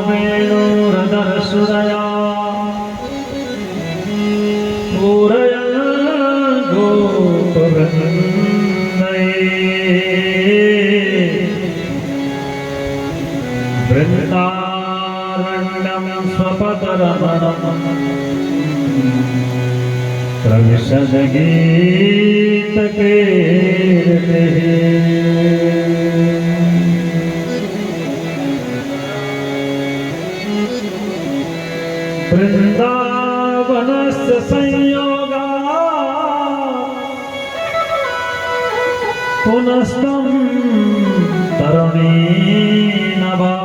वेणुरदर्शुरया पूरयन् गोपवृन्दै वृन्दारण्यं स्वपदरमणम् प्रविशद गीतकीर्तिः वृन्दावनस्य संयोगा पुनस्तं तरुणीनवा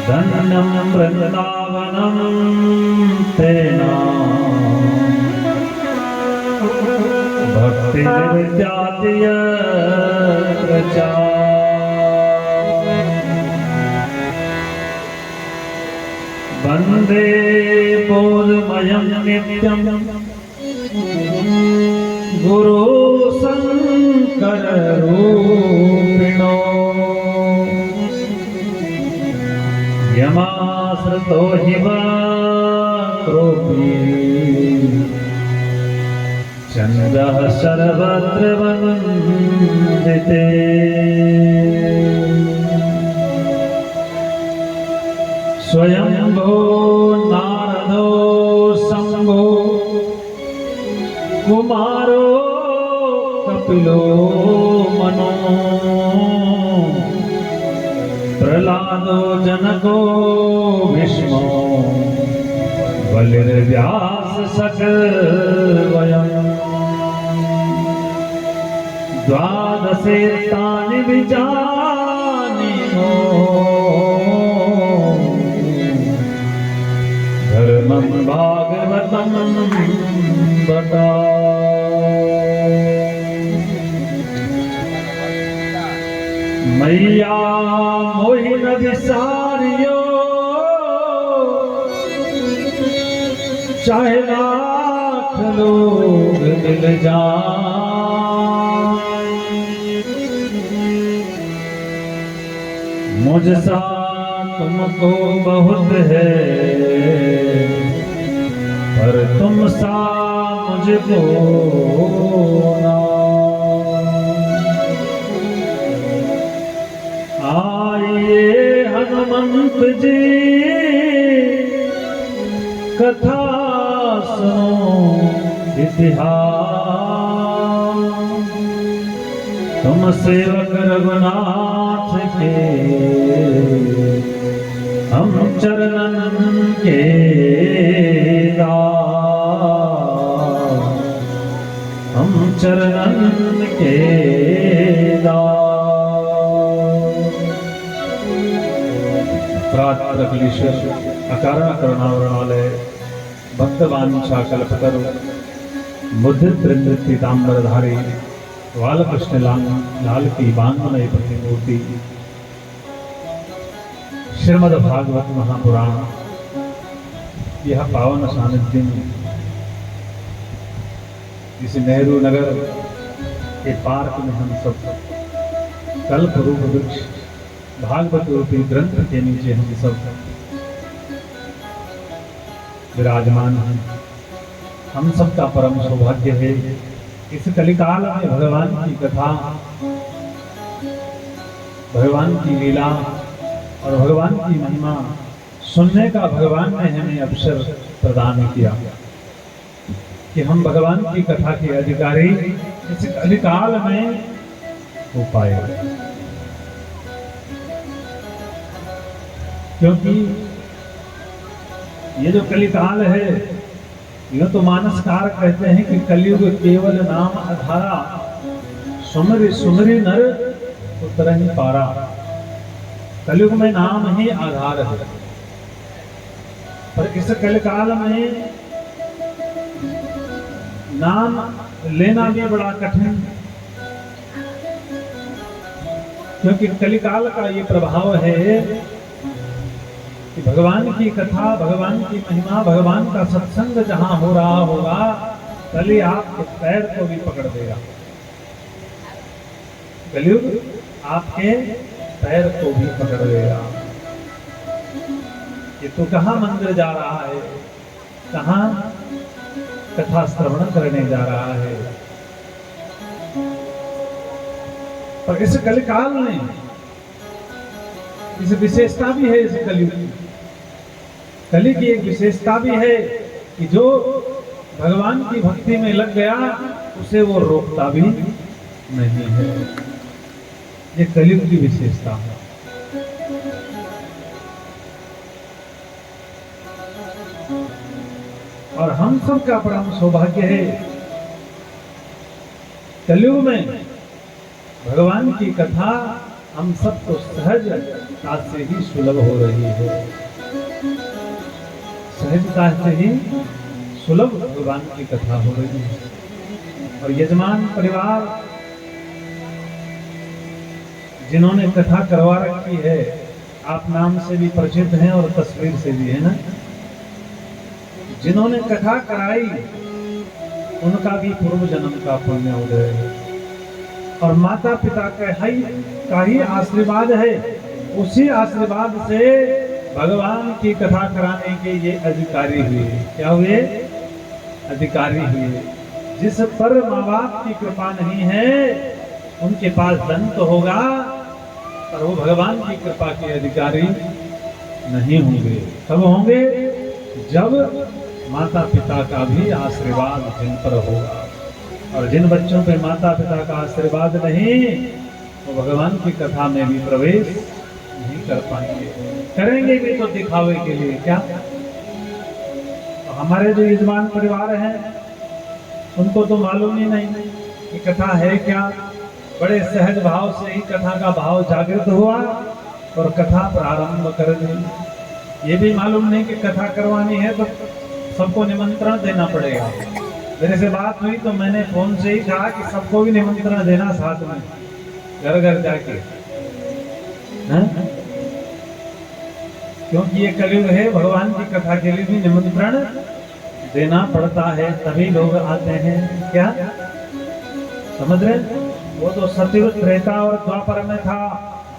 धन्यं वृन्दावनं तेन भक्तिर्जाति यत्र च वन्दे बोधमयं नित्यं गुरु शङ्कर रूपिणो यमाश्रितो हि वक्रोऽपि चन्द्रः सर्वत्र वन्दिते स्वयंभो नारदो शम्भो कुमारो कपिलो मनो प्रहलादो जनको भीष्मो बलिर्व्यास सकलवयम् द्वादशे तानि विजानीनो धर्मं भागवतं बता मैया मोहिन विसारियो चाहे लाख लोग मिल जाए मुझसा तुमको बहुत है पर तुम सा मुझको ना आइए हनुमंत जी कथा सुनो इतिहास तुम सेवक रघुनाथ के हम चरणन के दास हम चरणन के दास प्रातःकलीश्वर अकारण करुणावरणालय भक्तवांछा कल्पतरु मुद्रित पीताम्बरधारी बालकृष्ण लाल की बांगमय प्रतिमूर्ति श्रीमद् भागवत महापुराण यह पावन सानिध्य इस नेहरू नगर के पार्क में हम सब कल्प रूप वृक्ष भागवत रूपी ग्रंथ के नीचे हम सब विराजमान हैं। हम सबका परम सौभाग्य है इस कलिकाल में भगवान की कथा, भगवान की लीला और भगवान की महिमा सुनने का भगवान ने हमें अवसर प्रदान किया कि हम भगवान की कथा के अधिकारी इस कलिकाल में हो पाए। क्योंकि ये जो कलिकाल है यह तो मानसकार कहते हैं कि कलयुग केवल नाम आधारा सुमरि सुमरि नर उतरहि पारा। कलयुग में नाम ही आधार है, पर इस कलिकाल में नाम लेना भी बड़ा कठिन, क्योंकि कलिकाल का ये प्रभाव है कि भगवान की कथा, भगवान की महिमा, भगवान का सत्संग जहां हो रहा होगा कली आपके पैर को भी पकड़ देगा। कलयुग आपके पैर को भी पकड़ लेगा कि तू कहाँ मंदिर जा रहा है, कहाँ कथा श्रवण करने जा रहा है। पर इस कलिकाल में इस विशेषता भी है, इस कलयुग की, कली की एक विशेषता भी है कि जो भगवान की भक्ति में लग गया उसे वो रोकता भी नहीं है। ये कलयुग की विशेषता है। और हम सब का परम सौभाग्य है, कलयुग में भगवान की कथा हम सबको सहजता से ही सुलभ हो रही है। सहजता से ही सुलभ भगवान की कथा हो रही है। और यजमान परिवार जिन्होंने कथा करवा रखी है, आप नाम से भी परिचित हैं और तस्वीर से भी, है ना। जिन्होंने कथा कराई उनका भी पूर्व जन्म का पुण्य उदय है। और माता पिता का ही आशीर्वाद है, उसी आशीर्वाद से भगवान की कथा कराने के ये अधिकारी हुए। क्या हुए? अधिकारी हुए। जिस पर माँ बाप की कृपा नहीं है उनके पास धन तो होगा पर वो भगवान की कृपा के अधिकारी नहीं होंगे। कब होंगे? जब माता पिता का भी आशीर्वाद जिन पर होगा। और जिन बच्चों पे माता पिता का आशीर्वाद नहीं वो भगवान की कथा में भी प्रवेश नहीं कर पाएंगे। करेंगे भी तो दिखावे के लिए। क्या? तो हमारे जो यजमान परिवार हैं उनको तो मालूम ही नहीं कि कथा है क्या। बड़े सहज भाव से ही कथा का भाव जागृत हुआ और कथा प्रारंभ कर दी। ये भी मालूम नहीं कि कथा करवानी है तो सबको निमंत्रण देना पड़ेगा। मेरे से बात हुई तो मैंने फोन से ही कहा कि सबको भी निमंत्रण देना, साथ में घर घर जाके, क्योंकि ये कलयुग है, भगवान की कथा के लिए भी निमंत्रण देना पड़ता है, तभी लोग आते हैं। क्या समझ रहे? वो तो सतयुग, त्रेता और द्वापर में था।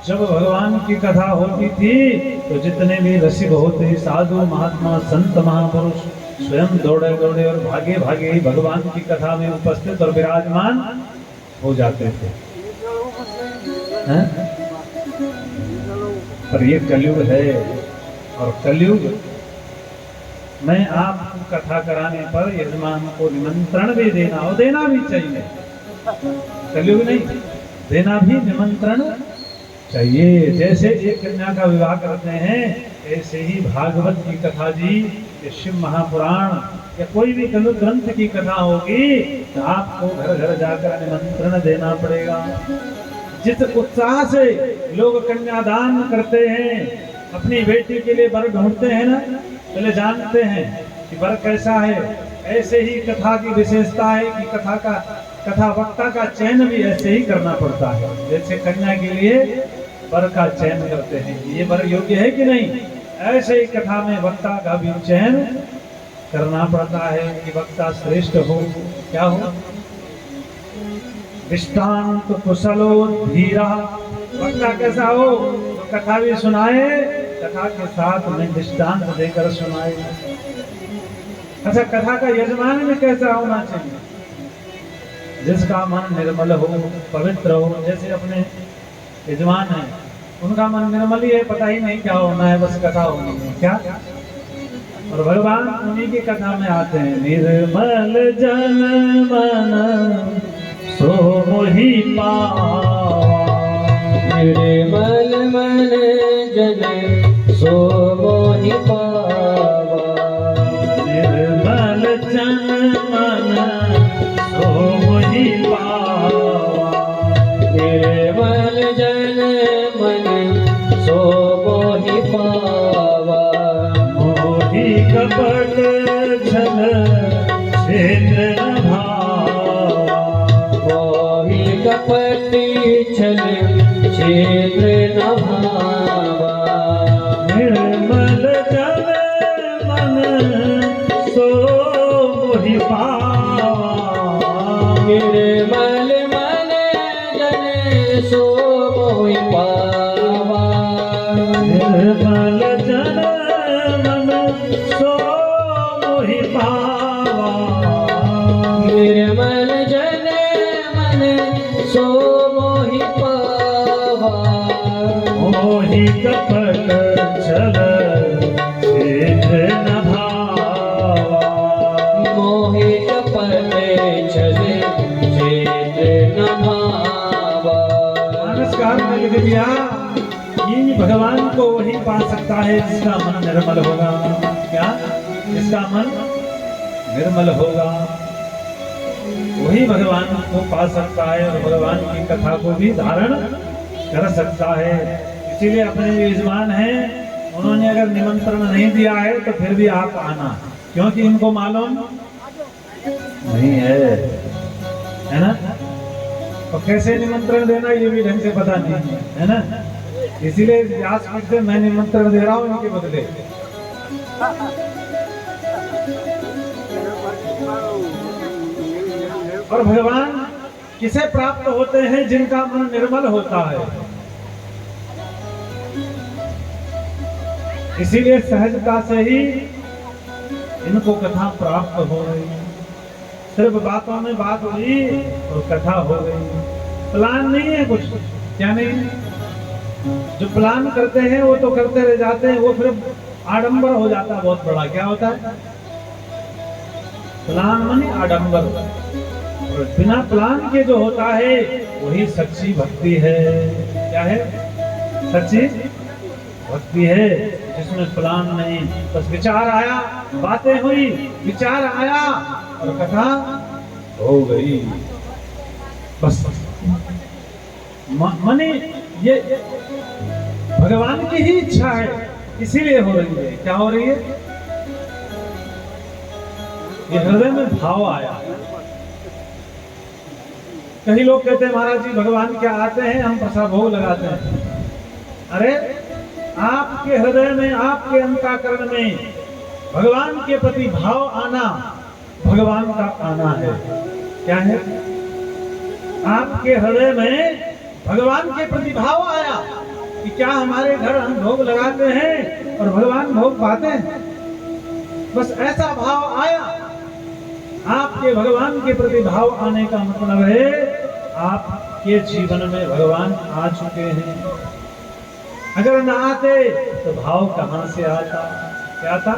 जब भगवान की कथा होती थी तो जितने भी रसिक होते, साधु महात्मा संत महापुरुष, स्वयं दौड़े दौड़े और भागे भागे ही भगवान की कथा में उपस्थित और विराजमान हो जाते थे। पर ये कलयुग है। और कलयुग में आपको कथा कराने पर यजमान को निमंत्रण भी देना और देना भी चाहिए। कलयुग नहीं, देना भी निमंत्रण चाहिए। जैसे एक कन्या का विवाह करते हैं ऐसे ही भागवत की कथा जी या शिव महापुराण या कोई भी ग्रंथ की कथा होगी तो आपको घर घर जाकर निमंत्रण देना पड़ेगा। जिस उत्साह से लोग कन्यादान करते हैं, अपनी बेटी के लिए वर ढूंढते हैं ना, पहले जानते हैं कि वर कैसा है। ऐसे ही कथा की विशेषता है कि कथा वक्ता का चयन भी ऐसे ही करना पड़ता है। जैसे कन्या के लिए वर का चयन करते हैं, ये वर योग्य है कि नहीं, ऐसे ही कथा में वक्ता का भी चयन करना पड़ता है कि वक्ता श्रेष्ठ हो। क्या हो? दृष्टांत कुशलो धीरा। वक्ता कैसा हो? तो कथा भी सुनाए, कथा के साथ में दृष्टांत देकर सुनाए। अच्छा, कथा का यजमान में कैसा होना चाहिए? जिसका मन निर्मल हो, पवित्र हो। जैसे अपने यजमान है, उनका मन निर्मल ही है, पता ही नहीं क्या होना है, बस कथा होनी है। क्या? और भगवान उन्हीं की कथा में आते हैं। निर्मल जन मन सो मोहि पावा, निर्मल मन जन सो मोहि पावा, निर्मल जन मन सो मोहि पावा, निर्मल जन मन सो मोहि पावा, मोहि कपट छल क्षेत्र न भावा, मोहि कपट छल क्षेत्र न भावा, निर्मल जन मन सो मोहि पावा, निर्मल मन जन सो मोहि कपट छल क्षेत्र न भावा। मोहि कपट छल क्षेत्र न भावा। मानसकार में लिख दिया कि भगवान को वही पा सकता है जिसका मन निर्मल होगा। क्या? जिसका मन निर्मल होगा वही भगवान को पा सकता है और भगवान की कथा को भी धारण कर सकता है। इसीलिए अपने जो यजमान हैं उन्होंने अगर निमंत्रण नहीं दिया है तो फिर भी आप आना, क्योंकि इनको मालूम नहीं है ना। और कैसे निमंत्रण देना ये भी ढंग से पता नहीं है ना। इसीलिए व्यासपीठ से मैं निमंत्रण दे रहा हूँ इनके बदले। और भगवान किसे प्राप्त होते हैं? जिनका मन निर्मल होता है। इसीलिए सहजता से ही इनको कथा प्राप्त हो गई। सिर्फ बातों में बात हुई और कथा हो गई। प्लान नहीं है कुछ, क्या नहीं। जो प्लान करते हैं वो तो करते रह जाते हैं, वो फिर आडंबर हो जाता है बहुत बड़ा। क्या होता है? प्लान माने आडंबर। और बिना प्लान के जो होता है वही सच्ची भक्ति है। क्या है? सच्ची भक्ति है जिसमें प्लान नहीं, बस विचार आया, बातें हुई, विचार आया और कथा हो गई। बस माने ये भगवान की ही इच्छा है, इसीलिए हो रही है। क्या हो रही है? ये हृदय में भाव आया। कई लोग कहते हैं महाराज जी भगवान क्या आते हैं, हम प्रसाद भोग लगाते हैं। अरे आपके हृदय में, आपके अंतःकरण में भगवान के प्रति भाव आना भगवान का आना है। क्या है? आपके हृदय में भगवान के प्रति भाव आया कि क्या हमारे घर हम भोग लगाते हैं और भगवान भोग पाते हैं। बस ऐसा भाव आया। आपके भगवान के प्रति भाव आने का मतलब है आपके जीवन में भगवान आ चुके हैं। अगर ना आते तो भाव कहां से आता? क्या था?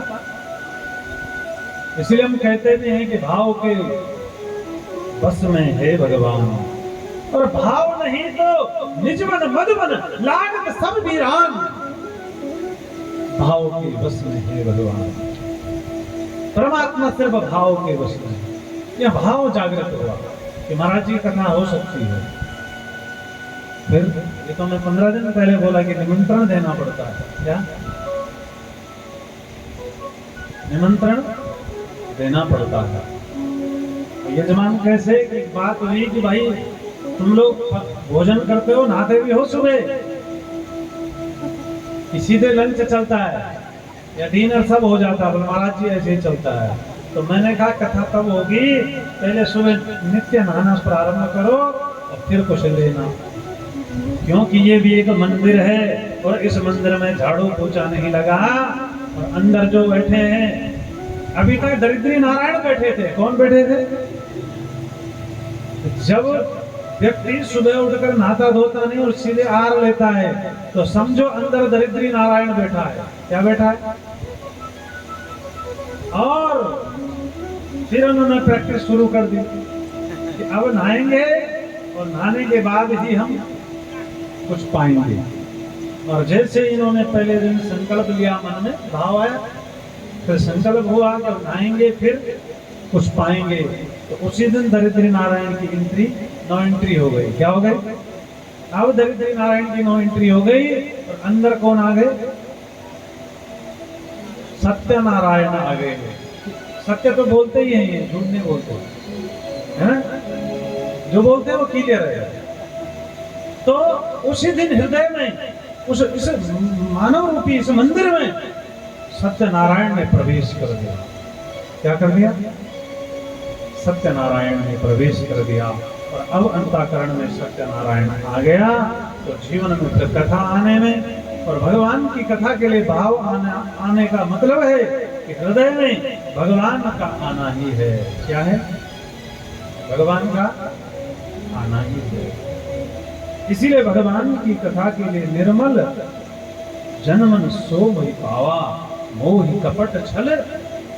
इसलिए हम कहते भी हैं कि भाव के बस में है भगवान, और भाव नहीं तो निजमन मधुबन लागत सब वीरान। भाव के बस में है भगवान। परमात्मा सिर्फ भाव के बस में। यह भाव जागृत हुआ कि महाराज जी कथा हो सकती है। फिर ये तो मैं 15 दिन पहले बोला कि निमंत्रण देना पड़ता है। क्या? निमंत्रण देना पड़ता है। यजमान कैसे कि बात हुई कि भाई तुम लोग भोजन करते हो, नहाते भी हो सुबह, सीधे लंच चलता है या डिनर सब हो जाता है। महाराज जी ऐसे ही चलता है। तो मैंने कहा कथा तब होगी, पहले सुबह नित्य नहाना प्रारंभ करो और फिर कुछ लेना, क्योंकि ये भी एक मंदिर है और इस मंदिर में झाड़ू पोछा नहीं लगा। और अंदर जो बैठे हैं, अभी तक दरिद्री नारायण बैठे थे। कौन बैठे थे? जब व्यक्ति सुबह उठकर नहाता धोता नहीं और सीधे आहार लेता है तो समझो अंदर दरिद्री नारायण बैठा है। क्या बैठा है? और फिर उन्होंने प्रैक्टिस शुरू कर दी कि अब नहाएंगे और नहाने के बाद ही हम कुछ पाएंगे। और जैसे इन्होंने पहले दिन संकल्प लिया, मन में भाव आया, फिर संकल्प हुआ कि नहाएंगे फिर कुछ पाएंगे, तो उसी दिन दरिद्री नारायण की एंट्री 9 एंट्री हो गई। क्या हो गई? अब दरिद्री नारायण की 9 एंट्री हो गई और अंदर कौन आ गए? सत्य नारायण आ गए। सत्य तो बोलते ही हैं, ये झूठ नहीं बोलते है ना। जो बोलते हैं वो क्लियर है। तो उसी दिन हृदय में इस मानव रूपी इस मंदिर में सत्यनारायण ने प्रवेश कर दिया। क्या कर दिया? सत्यनारायण ने प्रवेश कर दिया। और अब अंतःकरण में सत्यनारायण आ गया तो जीवन में फिर कथा आने में और भगवान की कथा के लिए भाव आने का मतलब है कि हृदय में भगवान का आना ही है। क्या है? भगवान का आना ही है। इसीलिए भगवान की कथा के लिए निर्मल जन्मन सो मोहि पावा, मोहि कपट छल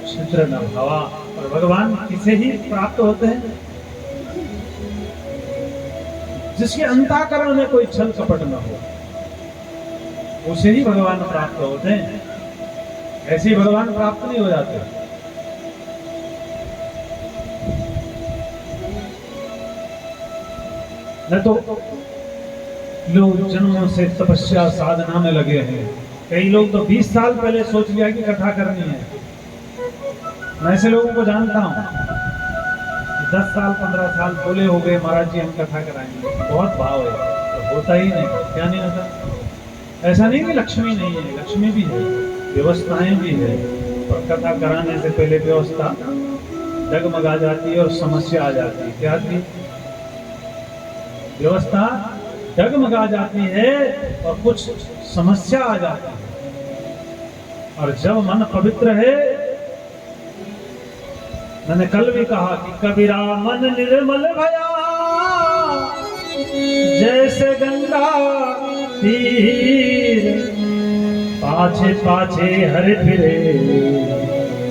छिद्र न भावा। और भगवान किसे ही प्राप्त होते हैं? जिसके अंतःकरण में कोई छल कपट न हो, उसे ही भगवान प्राप्त होते हैं। ऐसे ही भगवान प्राप्त नहीं हो जाते। न तो लोग जन्मों से तपस्या साधना में लगे हैं। कई लोग तो 20 साल पहले सोच लिया कि कथा करनी है। मैं ऐसे लोगों को जानता हूं, 10 साल 15 साल बोले हो गए महाराज जी हम कथा कराएंगे, बहुत भाव है, तो होता ही नहीं। क्या नहीं होता? ऐसा नहीं कि लक्ष्मी नहीं है, लक्ष्मी भी है, व्यवस्थाएं भी है, पर कथा कराने से पहले व्यवस्था डगमगा जाती है और समस्या आ जाती है। क्या आती? व्यवस्था डगमगा जाती है और कुछ समस्या आ जाती है। और जब मन पवित्र है, मैंने कल भी कहा कि कबीरा मन निर्मल भया, जैसे गंगा तीर, पाछे पाछे हरे फिरे,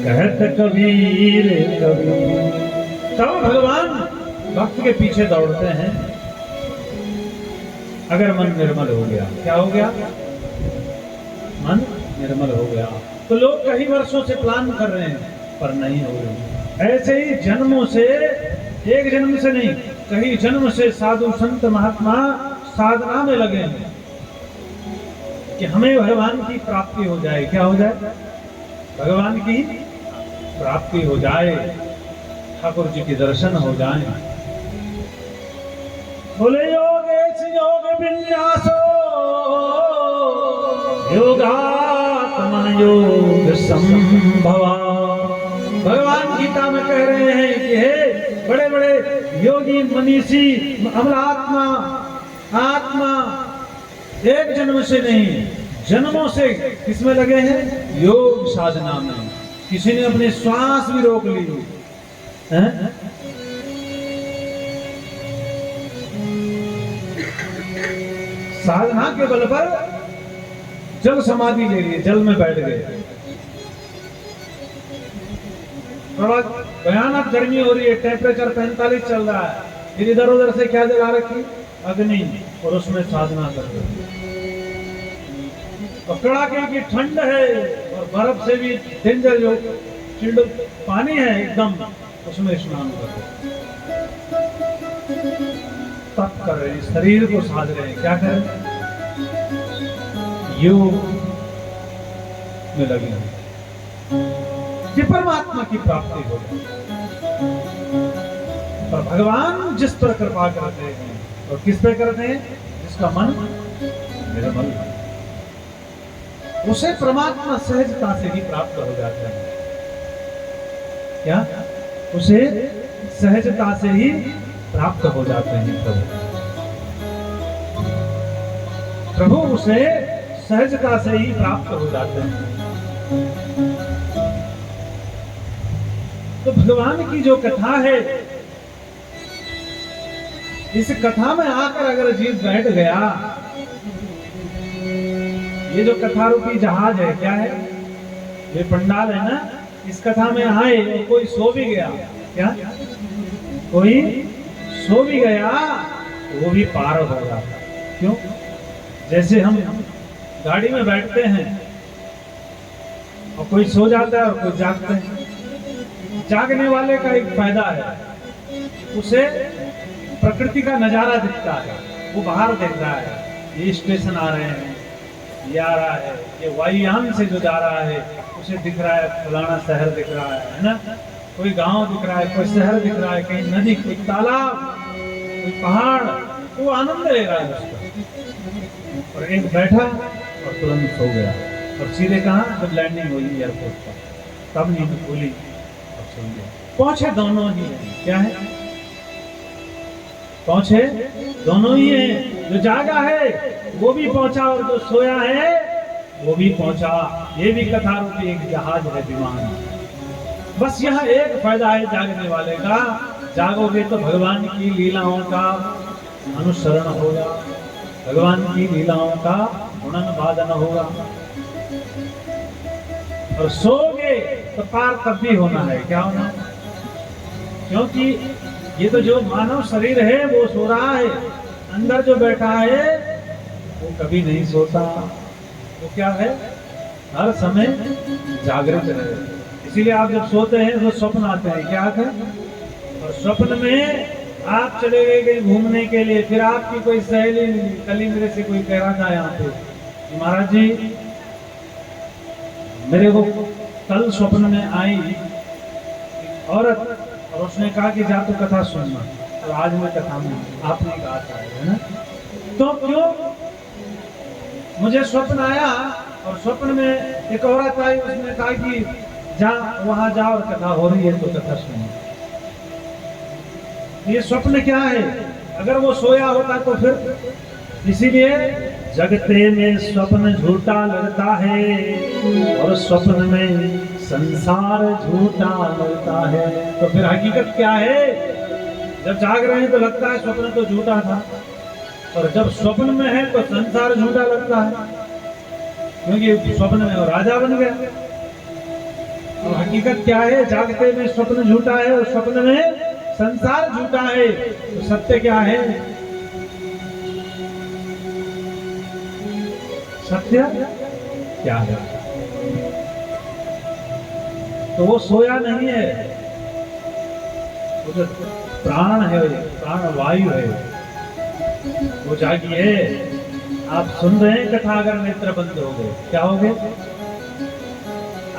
कहत कबीर कबीर। तब भगवान भक्त के पीछे दौड़ते हैं। अगर मन निर्मल हो गया, क्या हो गया? मन निर्मल हो गया तो लोग कई वर्षों से प्लान कर रहे हैं पर नहीं हो रही। ऐसे ही जन्मों से, एक जन्म से नहीं, कई जन्म से साधु संत महात्मा साधना में लगे हैं कि हमें भगवान की प्राप्ति हो जाए। क्या हो जाए? भगवान की प्राप्ति हो जाए, ठाकुर जी के दर्शन हो जाए। बोले योगेश योग विन्यासो, योगात्मन योग संभवा। भगवान गीता में कह रहे हैं कि हे बड़े बड़े योगी मनीषी अमलात्मा आत्मा, एक जन्म से नहीं जन्मों से किसमें लगे हैं? योग साधना में। किसी ने अपनी श्वास भी रोक ली है? साधना के बल पर जल समाधि ले लिए, जल में बैठ गए। भयानक गर्मी हो रही है, टेम्परेचर 45 चल रहा है, फिर इधर उधर से क्या जला रखी? अग्नि, और उसमें साधना कर रहे। और कड़ाके की ठंड है और बर्फ से भी डेंजर जो चिल्ड पानी है एकदम, उसमें स्नान कर रहे, तप कर रहे हैं, शरीर को साध रहे हैं। क्या करें? योग में लगे हैं कि परमात्मा की प्राप्ति हो। पर भगवान जिस पर कृपा करते हैं और किस पे करते हैं? जिसका मन निर्मल, उसे परमात्मा सहजता से ही प्राप्त हो जाता है। क्या? उसे सहजता से ही प्राप्त हो जाते हैं प्रभु उसे सहजता से ही प्राप्त हो जाते हैं। तो भगवान की जो कथा है, इस कथा में आकर अगर जीव बैठ गया, ये जो कथा रूपी जहाज है, क्या है? ये पंडाल है ना, इस कथा में आए और कोई सो भी गया, क्या? कोई सो भी गया वो भी पार होगा। क्यों? जैसे हम गाड़ी में बैठते हैं और कोई सो जाता है और कोई जागते हैं। जागने वाले का एक फायदा है, उसे प्रकृति का नजारा दिखता है, वो बाहर देख रहा है, ये स्टेशन आ रहे हैं, ये आ रहा है, ये वायुयान से जो जा रहा है उसे दिख रहा है, फलाना शहर दिख रहा है ना, कोई गांव दिख रहा है, कोई शहर दिख रहा है, कहीं नदी, कोई तालाब, कोई पहाड़, वो आनंद ले रहा है उसका। और एक बैठा और तुरंत सो गया और सीधे कहा जब लैंडिंग हुई एयरपोर्ट पर, तब नींद खुली और सो गया। पहुंचे दोनों ही हैं। क्या है? पहुंचे दोनों ही हैं। जो जागा है वो भी पहुंचा और जो सोया है वो भी पहुंचा। ये भी कथा रूपी एक जहाज है, विमान। बस यह एक फायदा है जागने वाले का, जागोगे तो भगवान की लीलाओं का अनुसरण होगा, भगवान की लीलाओं का गुणन बाधन होगा। और सोगे तो पार तब भी होना है। क्या होना है? क्योंकि ये तो जो मानव शरीर है वो सो रहा है, अंदर जो बैठा है वो कभी नहीं सोता। वो क्या है? हर समय जागृत है। इसीलिए आप जब सोते हैं तो स्वप्न आते हैं। क्या आते हैं? और स्वप्न में आप चले गए कहीं घूमने के लिए, फिर आपकी कोई सहेली मिली। कल ही मेरे से कोई कह रहा था यहाँ पे कि महाराज जी मेरे को कल स्वप्न में आई एक औरत और उसने कहा कि जा तो कथा सुनना। और आज मैं कथा में आपने कहा था, है ना? तो क्यों मुझे स्वप्न आया और स्वप्न में एक औरत आई, उसने कहा कि जा वहां जा और कथा हो रही है तो कथा सुनो। ये स्वप्न क्या है? अगर वो सोया होता तो फिर, इसीलिए जगते में स्वप्न झूठा लगता है और स्वप्न में संसार झूठा लगता है। तो फिर हकीकत क्या है? जब जाग रहे हैं तो लगता है स्वप्न तो झूठा था, और जब स्वप्न में है तो संसार झूठा लगता है, क्योंकि स्वप्न में वो राजा बन गया। और हकीकत क्या है? जागते में स्वप्न झूठा है और स्वप्न में संसार झूठा है। तो सत्य क्या है? सत्य क्या है? तो वो सोया नहीं है, वो जो प्राण है, प्राण वायु है, वो जागी है। आप सुन रहे हैं कथा, अगर नेत्र बंद हो गए क्या हो गए?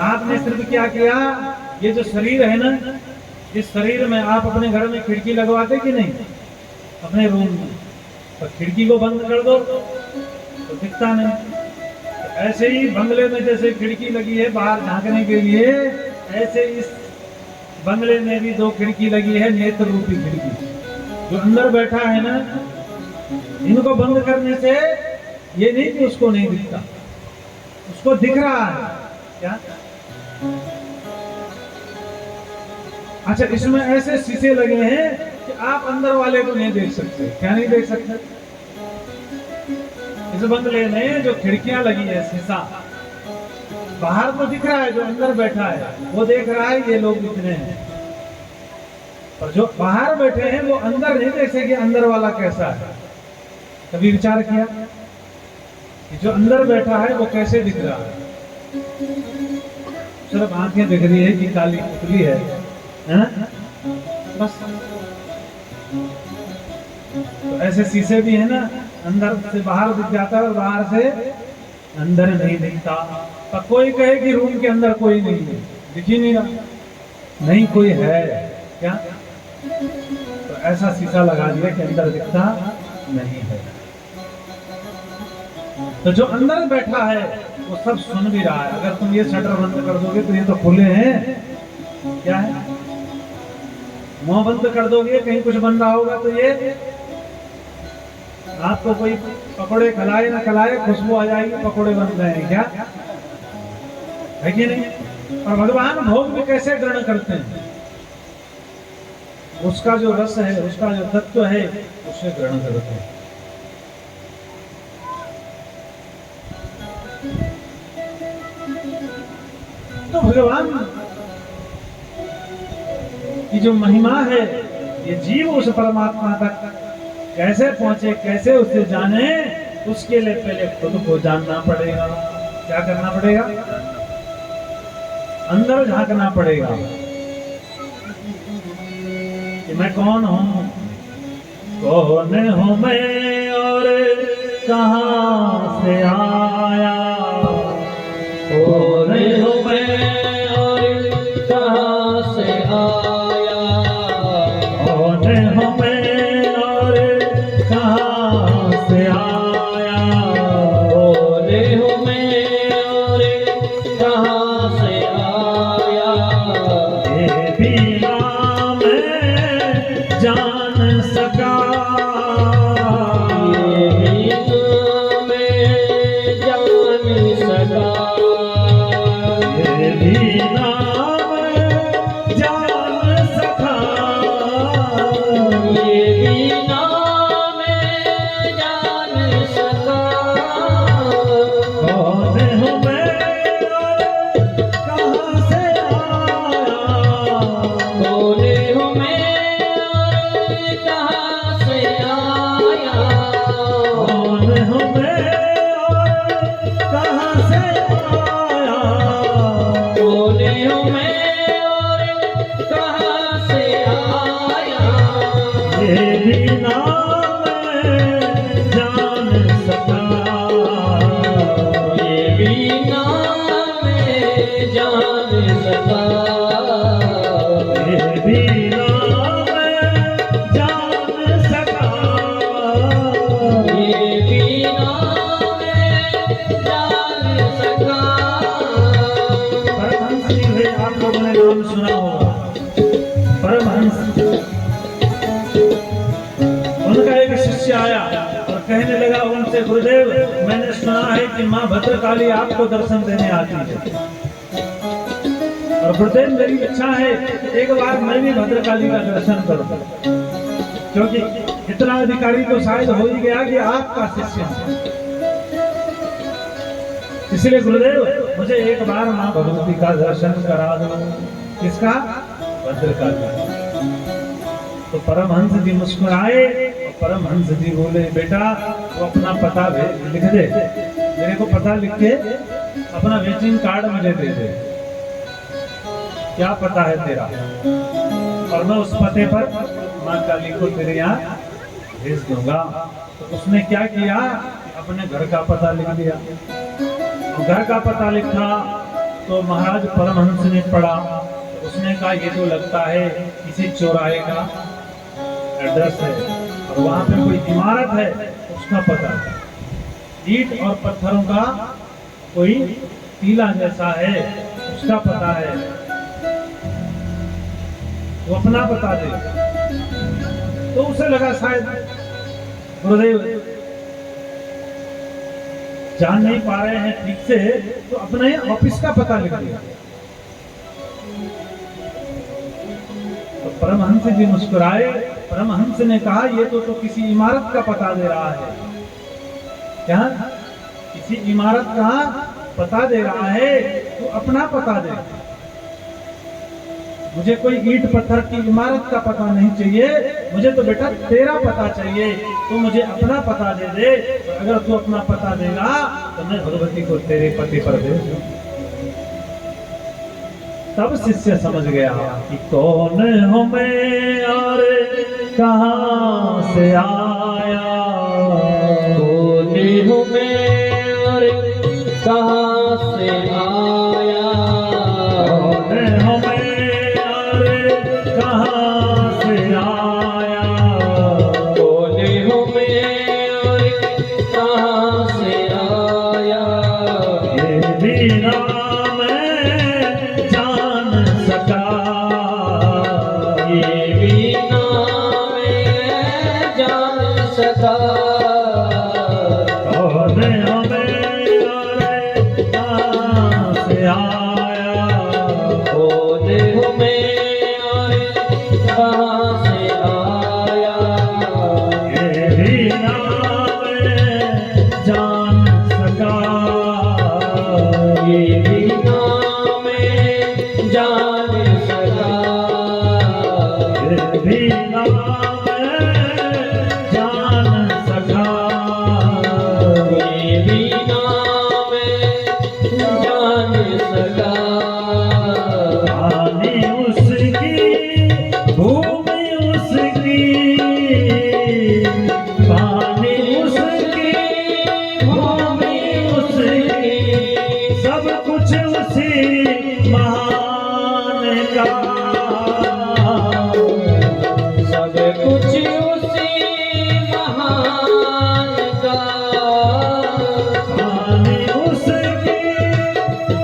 आपने सिर्फ क्या किया? ये जो शरीर है ना, इस शरीर में आप अपने घर में खिड़की लगवाते कि नहीं? अपने रूम में तो खिड़की को बंद कर दो तो दिखता नहीं। तो ऐसे ही बंगले में जैसे खिड़की लगी है बाहर झांकने के लिए, ऐसे इस बंगले में भी दो खिड़की लगी है, नेत्र रूपी खिड़की। जो अंदर बैठा है ना, इनको बंद करने से ये नहीं कि उसको नहीं दिखता, उसको दिख रहा है। क्या? अच्छा, इसमें ऐसे शीशे लगे हैं कि आप अंदर वाले को नहीं देख सकते। क्या नहीं देख सकते? इस बंगले में जो खिड़कियां लगी है, शीशा बाहर तो दिख रहा है, जो अंदर बैठा है वो देख रहा है ये लोग कितने हैं, और जो बाहर बैठे हैं वो अंदर नहीं देख सके अंदर वाला कैसा है। कभी विचार किया कि जो अंदर बैठा है वो कैसे दिख रहा है? सिर्फ आंखें दिख रही है कि काली पुतली है ना, बस। तो ऐसे शीशे भी है ना, अंदर से बाहर दिख जाता है और बाहर से अंदर नहीं दिखता। तो कोई कहे कि रूम के अंदर कोई नहीं है, दिख ही नहीं रहा, नहीं कोई है क्या? तो ऐसा शीशा लगा दिया कि अंदर दिखता नहीं है। तो जो अंदर बैठा है वो सब सुन भी रहा है। अगर तुम ये शटर बंद कर दोगे तो ये तो खुले हैं, क्या है? मुंह बंद कर दोगे, कहीं कुछ बन रहा होगा तो ये आपको कोई पकोड़े खिलाए ना खिलाए, खुशबू आ जाएगी, पकोड़े बन रहे हैं, क्या है कि नहीं? और भगवान भोग भी कैसे ग्रहण करते हैं? उसका जो रस है, उसका जो तत्व है, उसे ग्रहण करते हैं। तो भगवान की जो महिमा है, ये जीव उस परमात्मा तक कैसे पहुंचे, कैसे उसे जाने, उसके लिए पहले खुद को जानना पड़ेगा। क्या करना पड़ेगा? अंदर झांकना पड़ेगा कि मैं कौन हूं, कौन हूं मैं और कहां से आया, कौन हूँ मैं और कहाँ से आया, कौन हूं मैं और कहां से आया, कौन हूँ मैं और कहाँ से आया, ये भी नाम जान सका, ये भी मैं जान सका, ये भी नाम जान सका, ये भी नाम जान सका, सुना होगा, परमहंस। उनका एक शिष्य आया और कहने लगा उनसे, गुरुदेव मैंने सुना है कि माँ भद्रकाली आपको दर्शन देने आती है, और गुरुदेव मेरी इच्छा है एक बार मैं भी भद्रकाली का दर्शन करूं, क्योंकि इतना अधिकारी तो शायद हो ही गया कि आपका शिष्य है। इसलिए गुरुदेव मुझे एक बार माँ भगवती का दर्शन करा दो। किसका? भद्रकाली। तो परमहंस जी मुस्कुराए और परमहंस जी बोले, बेटा वो अपना पता लिख दे, मेरे को पता लिख के अपना विजिटिंग कार्ड मुझे दे दे, क्या पता है तेरा, और मैं उस पते पर माँ काली को तेरे यहाँ भेज दूंगा। तो उसने क्या किया, अपने घर का पता लिख दिया। घर का पता लिखा तो महाराज परमहंस ने पढ़ा, उसने कहा ये तो लगता है किसी चौराहे का एड्रेस है, और वहां पे कोई इमारत है उसका पता है, ईंट और पत्थरों का कोई टीला जैसा है उसका पता है, वो अपना बता दे। तो उसे लगा शायद गुरुदेव जान नहीं पा रहे हैं ठीक से, तो अपने ऑफिस का पता लिख दिया। तो परमहंस जी मुस्कुराए। परमहंस ने कहा ये तो किसी इमारत का पता दे रहा है। क्या? किसी इमारत का पता दे रहा है, तो अपना पता दे। मुझे कोई ईंट पत्थर की इमारत का पता नहीं चाहिए, मुझे तो बेटा तेरा पता चाहिए, तो मुझे अपना पता दे दे। अगर तू अपना पता देगा तो मैं भगवती को तेरे पते पर भेज दूं। तब शिष्य समझ गया कि कौन हूं मैं और कहां से आया, कौन हूँ मैं और कहाँ से आया, कौन हूं मैं और कहां से आया, कौन हूँ मैं और कहाँ से आया, ये बिना मैं जान सका, ये बिना मैं जान सका, कौन हमें और कहां से आया, कौन हूँ मैं और कहाँ से आया, ये बिना मैं जान सका, ये बिना मैं जान सका, ये बिना मैं जान सका, ये बिना मैं जान सका, पानी उसकी भूमि उसकी, पानी उसकी भूमि उसकी, सब कुछ उसी महान का, सब कुछ उसी महान का, पानी उसकी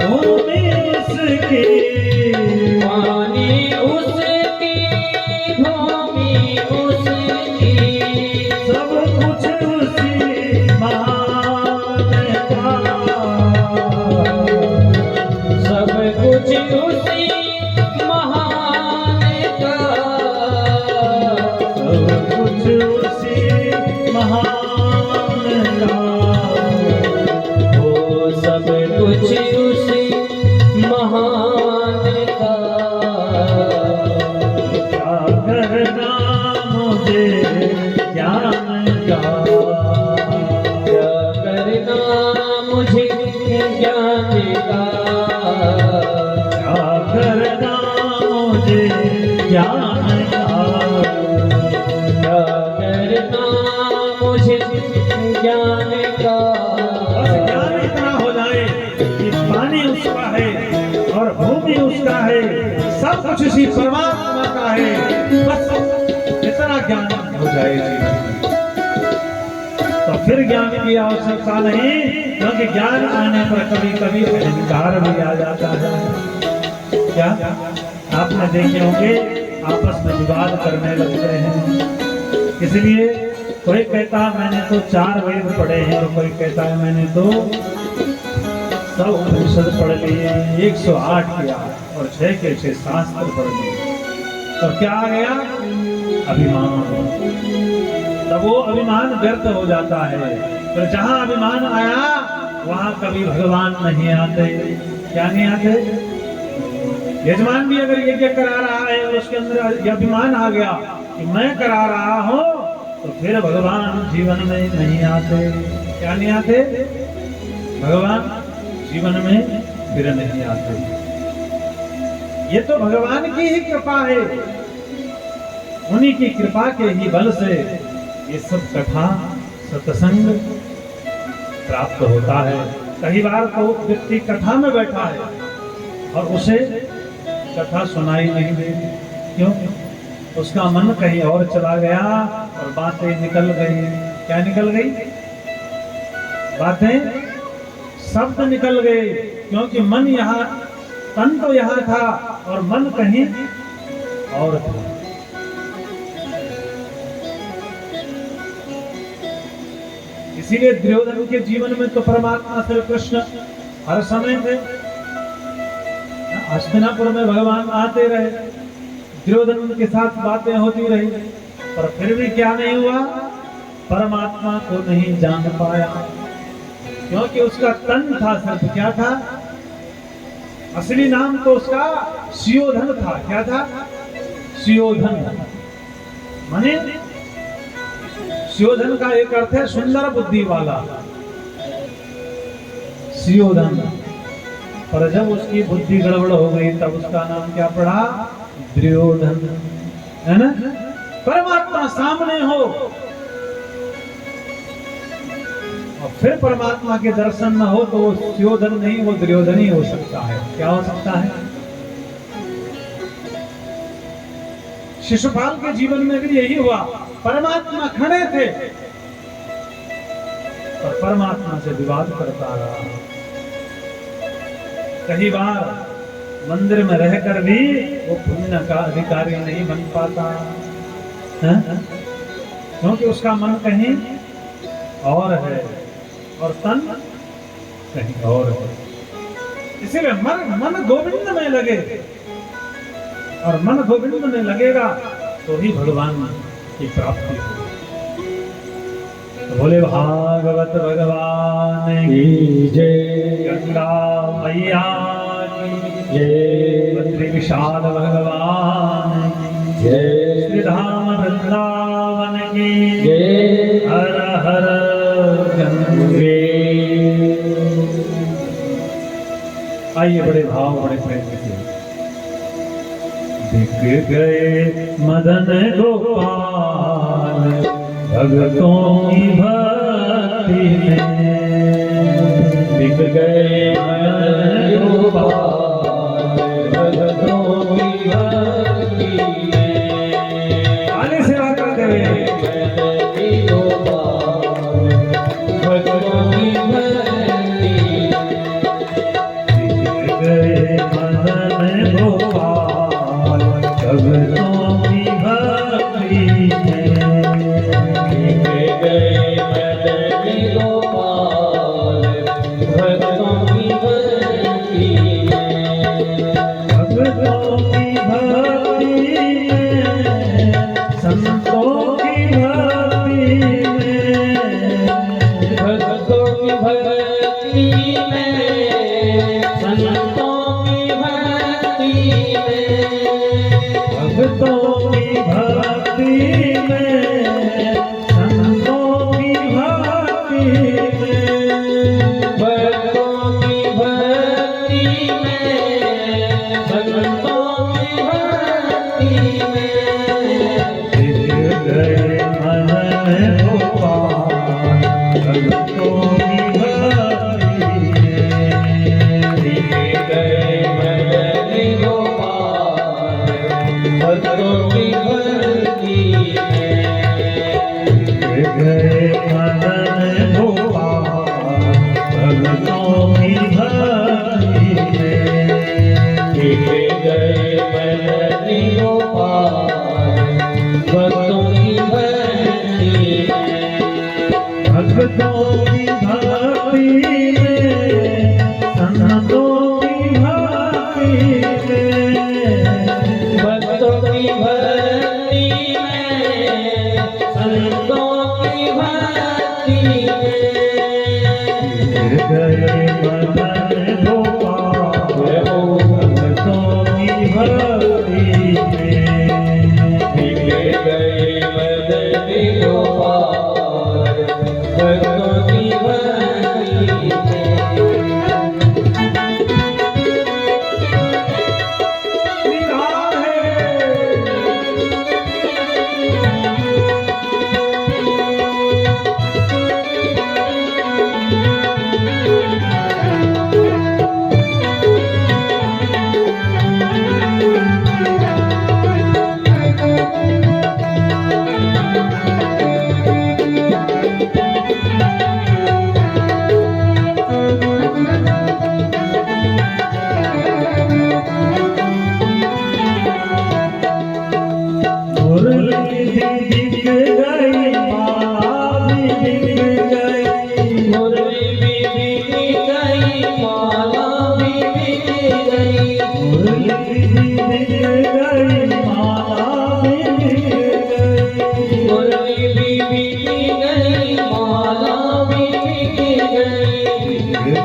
भूमि उसकी, पानी उसकी भूमि उसकी, सब कुछ उसी महान का, सब कुछ उसी महान का, सब कुछ उसी महान का, वो सब कुछ उसी महान का, क्या करना मुझे ज्ञान का, क्या करना मुझे ज्ञान का, क्या करना मुझे ज्ञान का, क्या करना मुझे ज्ञान का, बस ज्ञान इतना हो जाए कि पानी उसका है और भूमि उसका है, सब कुछ उसी परमात्मा का है, बस इतना ज्ञान हो जाए जीवन में। तो फिर ज्ञान की आवश्यकता नहीं, क्योंकि ज्ञान आने पर कभी कभी अहंकार भी आ जाता है। क्या? आपने देखे होंगे आपस में विवाद करने लग गए हैं। इसलिए कोई कहता है मैंने तो 4 वेद पढ़े हैं और कोई कहता है मैंने तो सब उपनिषद पढ़ लिए, 108 किया और 6 के 6 शास्त्र पढ़ लिए। और क्या आ गया? अभिमान। तब वो अभिमान व्यर्थ हो जाता है। तो जहां अभिमान आया वहां कभी भगवान नहीं आते। क्या नहीं आते? यजमान भी अगर यज्ञ करा रहा है और उसके अंदर अभिमान आ गया कि मैं करा रहा हूं, तो फिर भगवान जीवन में नहीं आते। क्या नहीं आते? भगवान जीवन में फिर नहीं आते। ये तो भगवान की ही कृपा है। उन्हीं की कृपा के ही बल से ये सब कथा सत्संग प्राप्त होता है। कई बार तो व्यक्ति कथा में बैठा है और उसे कथा सुनाई नहीं देती। क्यों? उसका मन कहीं और चला गया और बातें निकल गई। क्या निकल गई? बातें, शब्द निकल गए। क्योंकि मन यहाँ, तन तो यहाँ था और मन कहीं और था। इसीलिए दुर्योधन के जीवन में तो परमात्मा श्री कृष्ण हर समय थे। हस्तिनापुर में भगवान आते रहे, दुर्योधन के साथ बातें होती रही, पर फिर भी क्या नहीं हुआ? परमात्मा को नहीं जान पाया। क्योंकि उसका तन था सिर्फ। क्या था? असली नाम तो उसका सुयोधन था। क्या था? सुयोधन। माने सुयोधन का एक अर्थ है सुंदर बुद्धि वाला, सुयोधन। पर जब उसकी बुद्धि गड़बड़ हो गई तब उसका नाम क्या पड़ा? दुर्योधन। है ना? परमात्मा सामने हो और फिर परमात्मा के दर्शन न हो तो वो सुयोधन नहीं, वो दुर्योधन ही हो सकता है। क्या हो सकता है? शिशुपाल के जीवन में भी यही हुआ। परमात्मा खड़े थे और परमात्मा से विवाद करता रहा। कई बार मंदिर में रहकर भी वो पुण्य का अधिकारी नहीं बन पाता है? क्योंकि उसका मन कहीं और है और तन कहीं और है। इसीलिए मन गोविंद में लगे, और मन गोविंद में लगेगा तो ही भगवान की प्राप्ति होगी। तो बोले भागवत भगवान की जय, गंगा मैया की जय, बद्री विशाल भगवान की जय, श्री धाम वृंदावन की जय, हर हर गंगे। आइए बड़े भाव बड़े प्रेम से। दिख गए मदन गोपाल भगतों की भक्ति में, दिख गए मदन गोपाल भगतों की भक्ति में। आने से बात करते हुए मदन गोपाल भगतों की भक्ति में, दिख गए मदन गोपाल भगतों की भक्ति में, दिख गए मदन गोपाल भगतों की भक्ति में, भगतों की भक्ति में, संतों की भक्ति में, भक्तों की भक्ति में, संतों की भक्ति में, भक्तों की भक्ति में, संतों की भक्ति में, भक्तों की भक्ति में, संतों की भक्ति में, दिख गए मदन गोपाल भक्तों की भक्ति में। गए मदन गोपाल भक्तों की भक्ति में। बिगड़ गए मदन गोपाल भक्तों की भक्ति में। निगाह है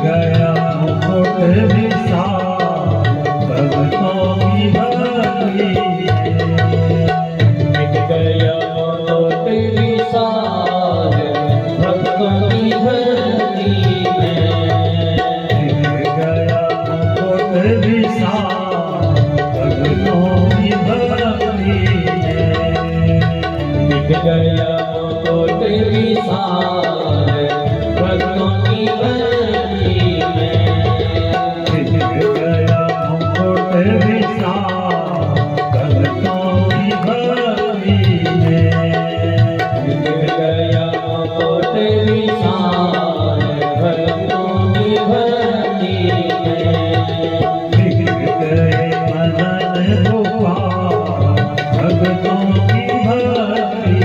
गया मुकुट विशाल भक्तों की भक्ति मिट गया मुकुट विशाल भक्तों की भक्ति में। गया मुकुट विशाल भक्तों की भक्ति मिट गया मुकुट विशाल भक्तों की भक्ति में। गया मुकुट विशाल भक्तों की भक्ति मिट गया मुकुट विशाल भक्तों की भक्ति में। गए मदन गोपाल भक्तों की भक्ति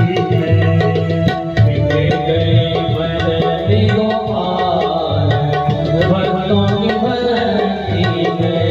मिट गए मदन गोपाल भक्तों की भक्ति में।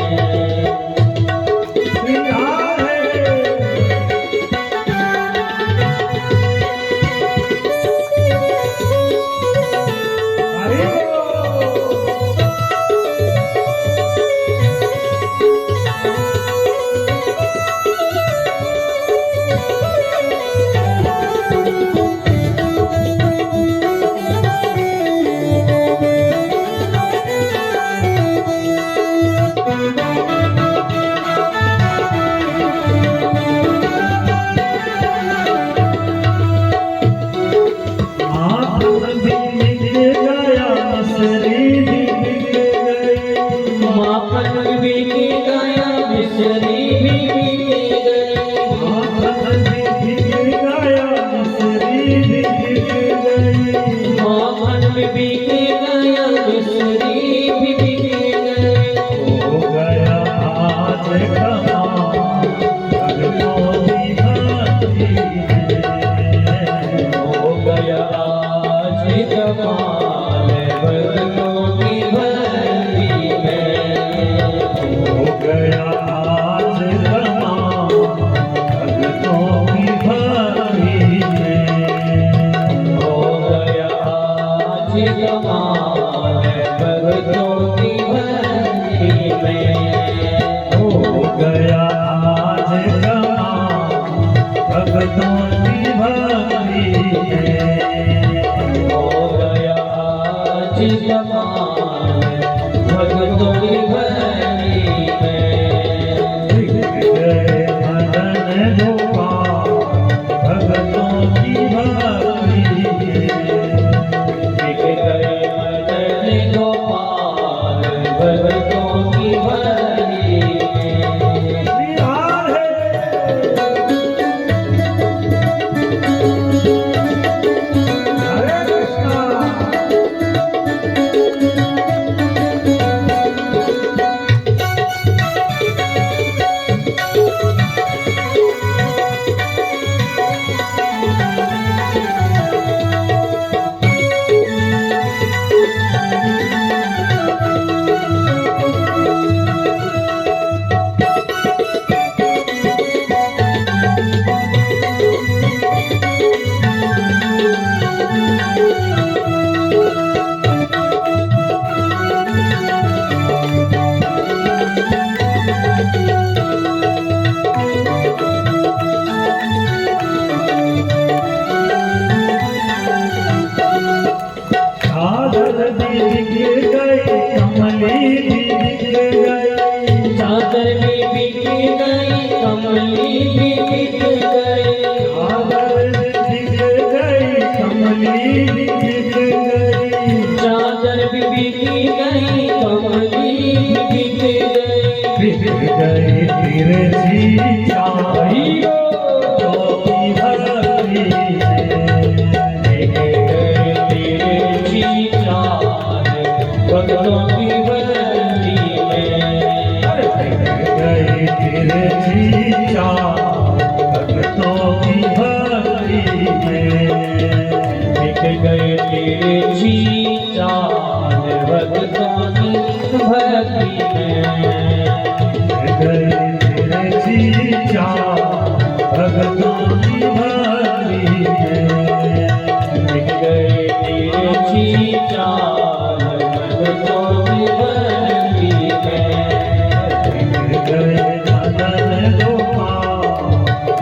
माखन भी बिक गया मिश्री भी बिक गई। माखन भी बिक गया मिश्री भी बिक गई। हो गया आज हो गया आज कमाल भक्तों की भक्ति में। हो गया आज भक्तों की भक्ति में। हो गया आज कमाल भक्तों की भक्ति में। हो गया आज भक्तों की भक्ति में। हो गया आज कमाल भक्तों की भक्ति में। गए मदन गोपाल भक्तों की भक्ति में। बिक गए मदन गोपाल भक्तों की भक्ति में। हरे कृष्णा। गई, कमली भी बिक गई, चादर भी बिक गई, कमली भी बिक गई, चादर भी बिक गई, कमली भी बिक गई, चादर भी बिक गई, कमली भी बिक गई, बिक गई तिरछी छाई तो की भक्ति भक्तों की भक्ति में, गई तिरछी छाई भक्तों की भक्ति में, बिक गए तिरछी चाल भक्तों की भक्ति में, गई तिरछी छाई भक्तों की भक्ति में, बिक गए तिरछी चाल भक्तों की भक्ति में, गए मदन गोपाल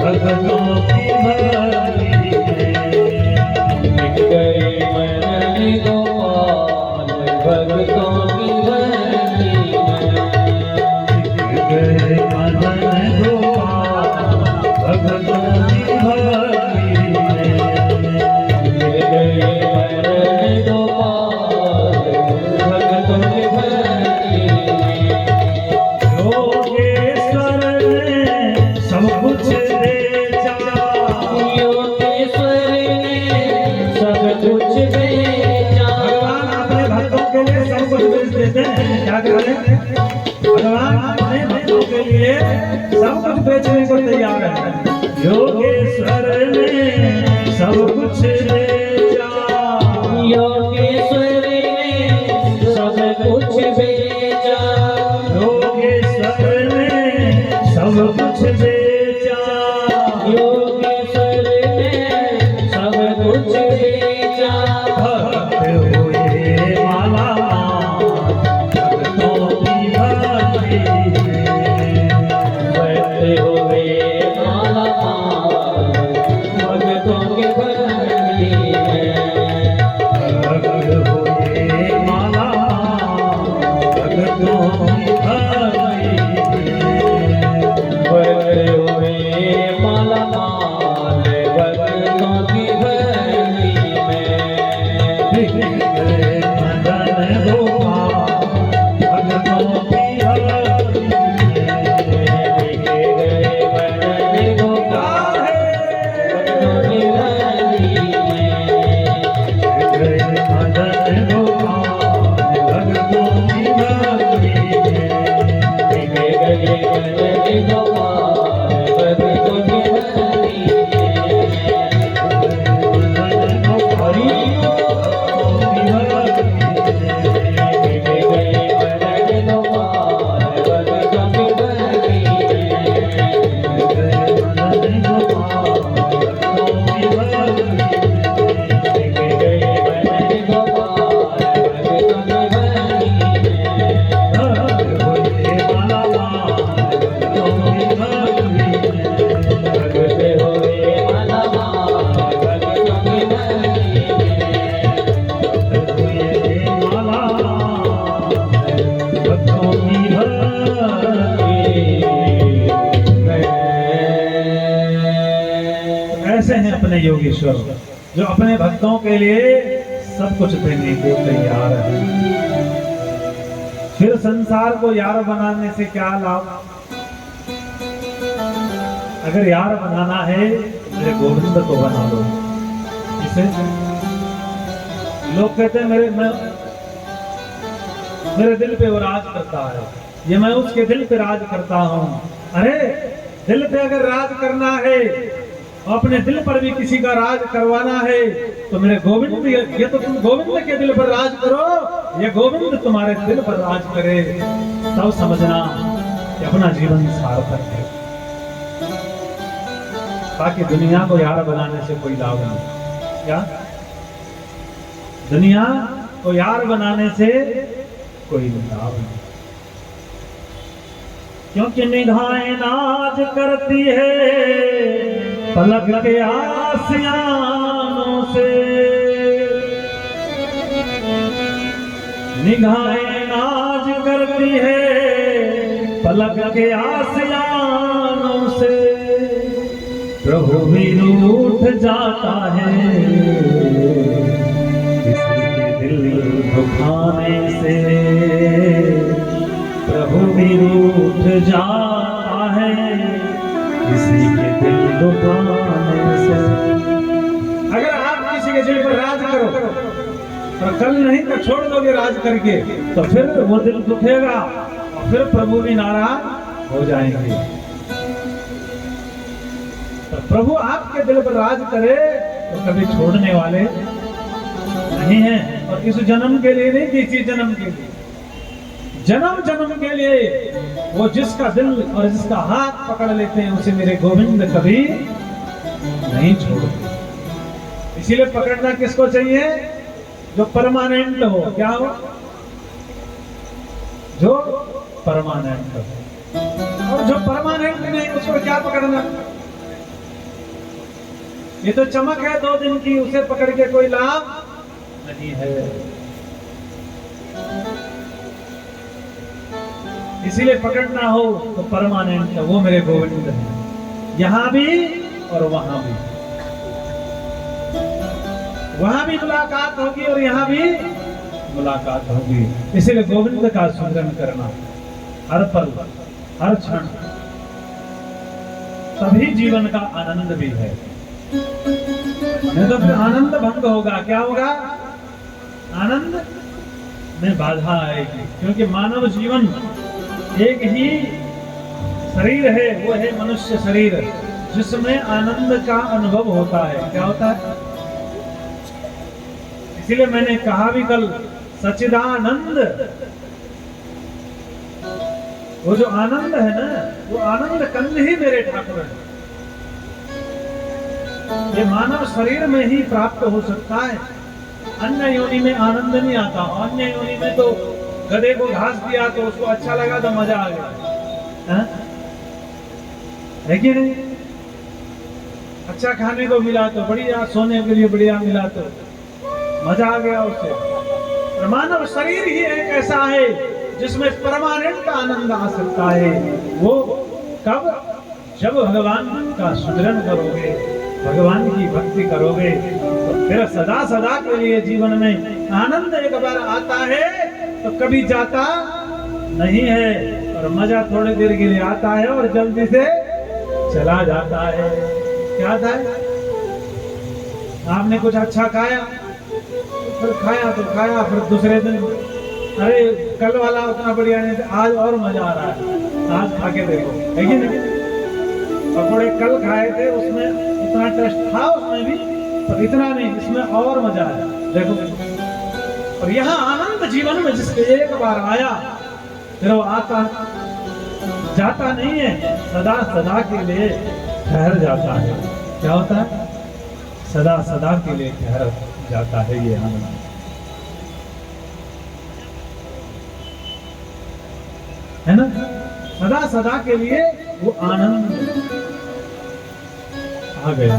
भक्तों की भक्ति में, बिक गए मदन गोपाल भक्तों की भक्ति में, गए मदन गोपाल भक्तों की भक्ति में, बिक गए मदन गोपाल भक्तों की भक्ति में, योगेश्वर ने सब कुछ बेचा, योगेश्वर ने सब कुछ बेचा, भगवान अपने भक्तों के लिए सब कुछ बेच देते हैं। क्या कहते हैं? भगवान अपने भक्तों के लिए सब कुछ बेचने को तैयार है। योगेश्वर ने सब कुछ बेचा, योगेश्वर ने सब कुछ बेचा, योगेश्वर ने सब कुछ बेचा, योगेश्वर ने सब कुछ बेचा, भक्त हुए मालामाल भक्तों की भक्ति में, भक्त हुए मालामाल भक्तों की भक्ति में, भक्त हुए मालामाल भक्तों की भक्ति में, भक्त हुए मालामाल भक्तों की भक्ति में, बिक गए मदन गोपाल भक्तों की भक्ति में, बिक गए मदन गोपाल भक्तों की भक्ति में, गए मदन गोपाल भक्तों की भक्ति में, बिक गए मदन गोपाल भक्तों की भक्ति में, मदन गोपाल बिक गए मदन गोपाल भक्तों की भक्ति में, मदन गोपाल भक्तों की भक्ति बिक गए मदन गोपाल भक्तों की भक्ति में, भक्त हुए मालामाल भक्तों की भक्ति में, भक्त हुए मालामाल भक्तों की भक्ति में, हुए मालामाल भक्तों की भक्ति में। ऐसे हैं अपने योगेश्वर जो अपने भक्तों के लिए सब कुछ देने को तैयार है। फिर संसार को यार बनाने से क्या लाभ? अगर यार बनाना है मेरे गोविंद को बना लो। इसे लोग कहते हैं मेरे दिल पे वो राज करता है, ये मैं उसके दिल पे राज करता हूँ। अरे दिल पे अगर राज करना है, अपने दिल पर भी किसी का राज करवाना है, तो मेरे गोविंद, ये तो तुम गोविंद के दिल पर राज करो, ये गोविंद तुम्हारे दिल पर राज करे, तब समझना कि अपना जीवन सार्थक है। बाकी दुनिया को यार बनाने से कोई लाभ नहीं। क्या दुनिया को यार बनाने से कोई लाभ नहीं, क्योंकि निगाहें नाज करती है पलक के आसियानों से, निगाहें नाज करती है पलक के आसियानों से, प्रभु भी रूठ जाता है किसी के दिल दुखाने से, प्रभु भी रूठ जाता है किसी के दिल दुखाने से। अगर आप किसी के दिल पर राज करो और कल नहीं तो छोड़ दोगे राज करके, तो फिर वो दिल दुखेगा और फिर प्रभु भी नाराज हो जाएंगे। तो प्रभु आपके दिल पर राज करे तो कभी छोड़ने वाले नहीं है, और इस जन्म के लिए नहीं, किसी जन्म के लिए, जन्म जन्म के लिए वो जिसका दिल और जिसका हाथ पकड़ लेते हैं उसे मेरे गोविंद कभी नहीं छोड़ते। इसीलिए पकड़ना किसको चाहिए? जो परमानेंट हो। क्या हो? जो परमानेंट हो। और जो परमानेंट नहीं उसको क्या पकड़ना? ये तो चमक है 2 दिन की, उसे पकड़ के कोई लाभ नहीं है। इसीलिए पकड़ना हो तो परमानेंट है, वो मेरे गोविंद है, यहां भी और वहां भी। वहां भी मुलाकात होगी और यहां भी मुलाकात होगी। इसीलिए गोविंद का सुमिरन करना हर पल हर क्षण, तभी जीवन का आनंद भी है। नहीं तो फिर आनंद भंग होगा। क्या होगा? आनंद में बाधा आएगी, क्योंकि मानव जीवन एक ही शरीर है, वो है मनुष्य शरीर, जिसमें आनंद का अनुभव होता है। क्या होता है? इसीलिए मैंने कहा भी कल, सच्चिदानंद, वो जो आनंद है ना, वो आनंद कंद ही मेरे ठाकुर है। ये मानव शरीर में ही प्राप्त हो सकता है, अन्य योनि में आनंद नहीं आता। अन्य योनि में तो गधे को घास दिया तो उसको अच्छा लगा तो मजा आ गया, है कि नहीं? अच्छा खाने को मिला तो बढ़िया, सोने के लिए बढ़िया मिला तो मजा आ गया उससे। मानव शरीर ही एक ऐसा है जिसमें परमानेंट आनंद आ सकता है। वो कब? जब भगवान का सुमिरन करोगे, भगवान की भक्ति करोगे, तो फिर सदा सदा के लिए जीवन में आनंद एक बार आता है तो कभी जाता नहीं है, और मजा थोड़ी देर के लिए आता है और जल्दी से चला जाता है। क्या आता है? आपने कुछ अच्छा खाया, फिर खाया तो खाया, फिर दूसरे दिन अरे कल वाला उतना बढ़िया नहीं था, आज और मजा आ रहा है, आज खा के देखो, है कि नहीं? पकौड़े कल खाए थे, उसमें इतना टेस्ट था, उसमें भी, पर इतना नहीं, इसमें और मजा आया, देखो। और यहाँ आनंद जीवन में जिसके एक बार आया फिर वो आता जाता नहीं है, सदा सदा के लिए ठहर जाता है। क्या होता है? सदा सदा के लिए ठहर जाता है ये आनंद, है ना? सदा सदा के लिए वो आनंद आ गया।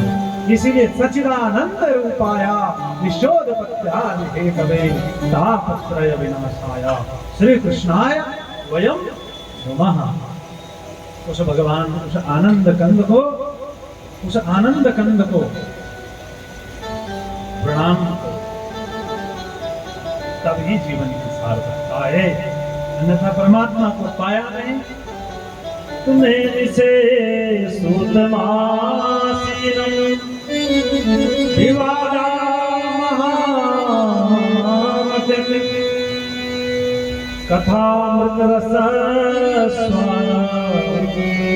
इसीलिए सच्चिदानंद रूपाया विशोधपत्यानि कवे तापत्रय विनाशाया श्री कृष्णाय वयम नमः। उस भगवान, उस आनंद कंद को प्रणाम करो, तभी जीवन की सार्थकता है, अन्यथा परमात्मा को पाया नहीं। तुम्हें जिसे सूतमासीनम विवादा महामतिम कथामृत रस स्वान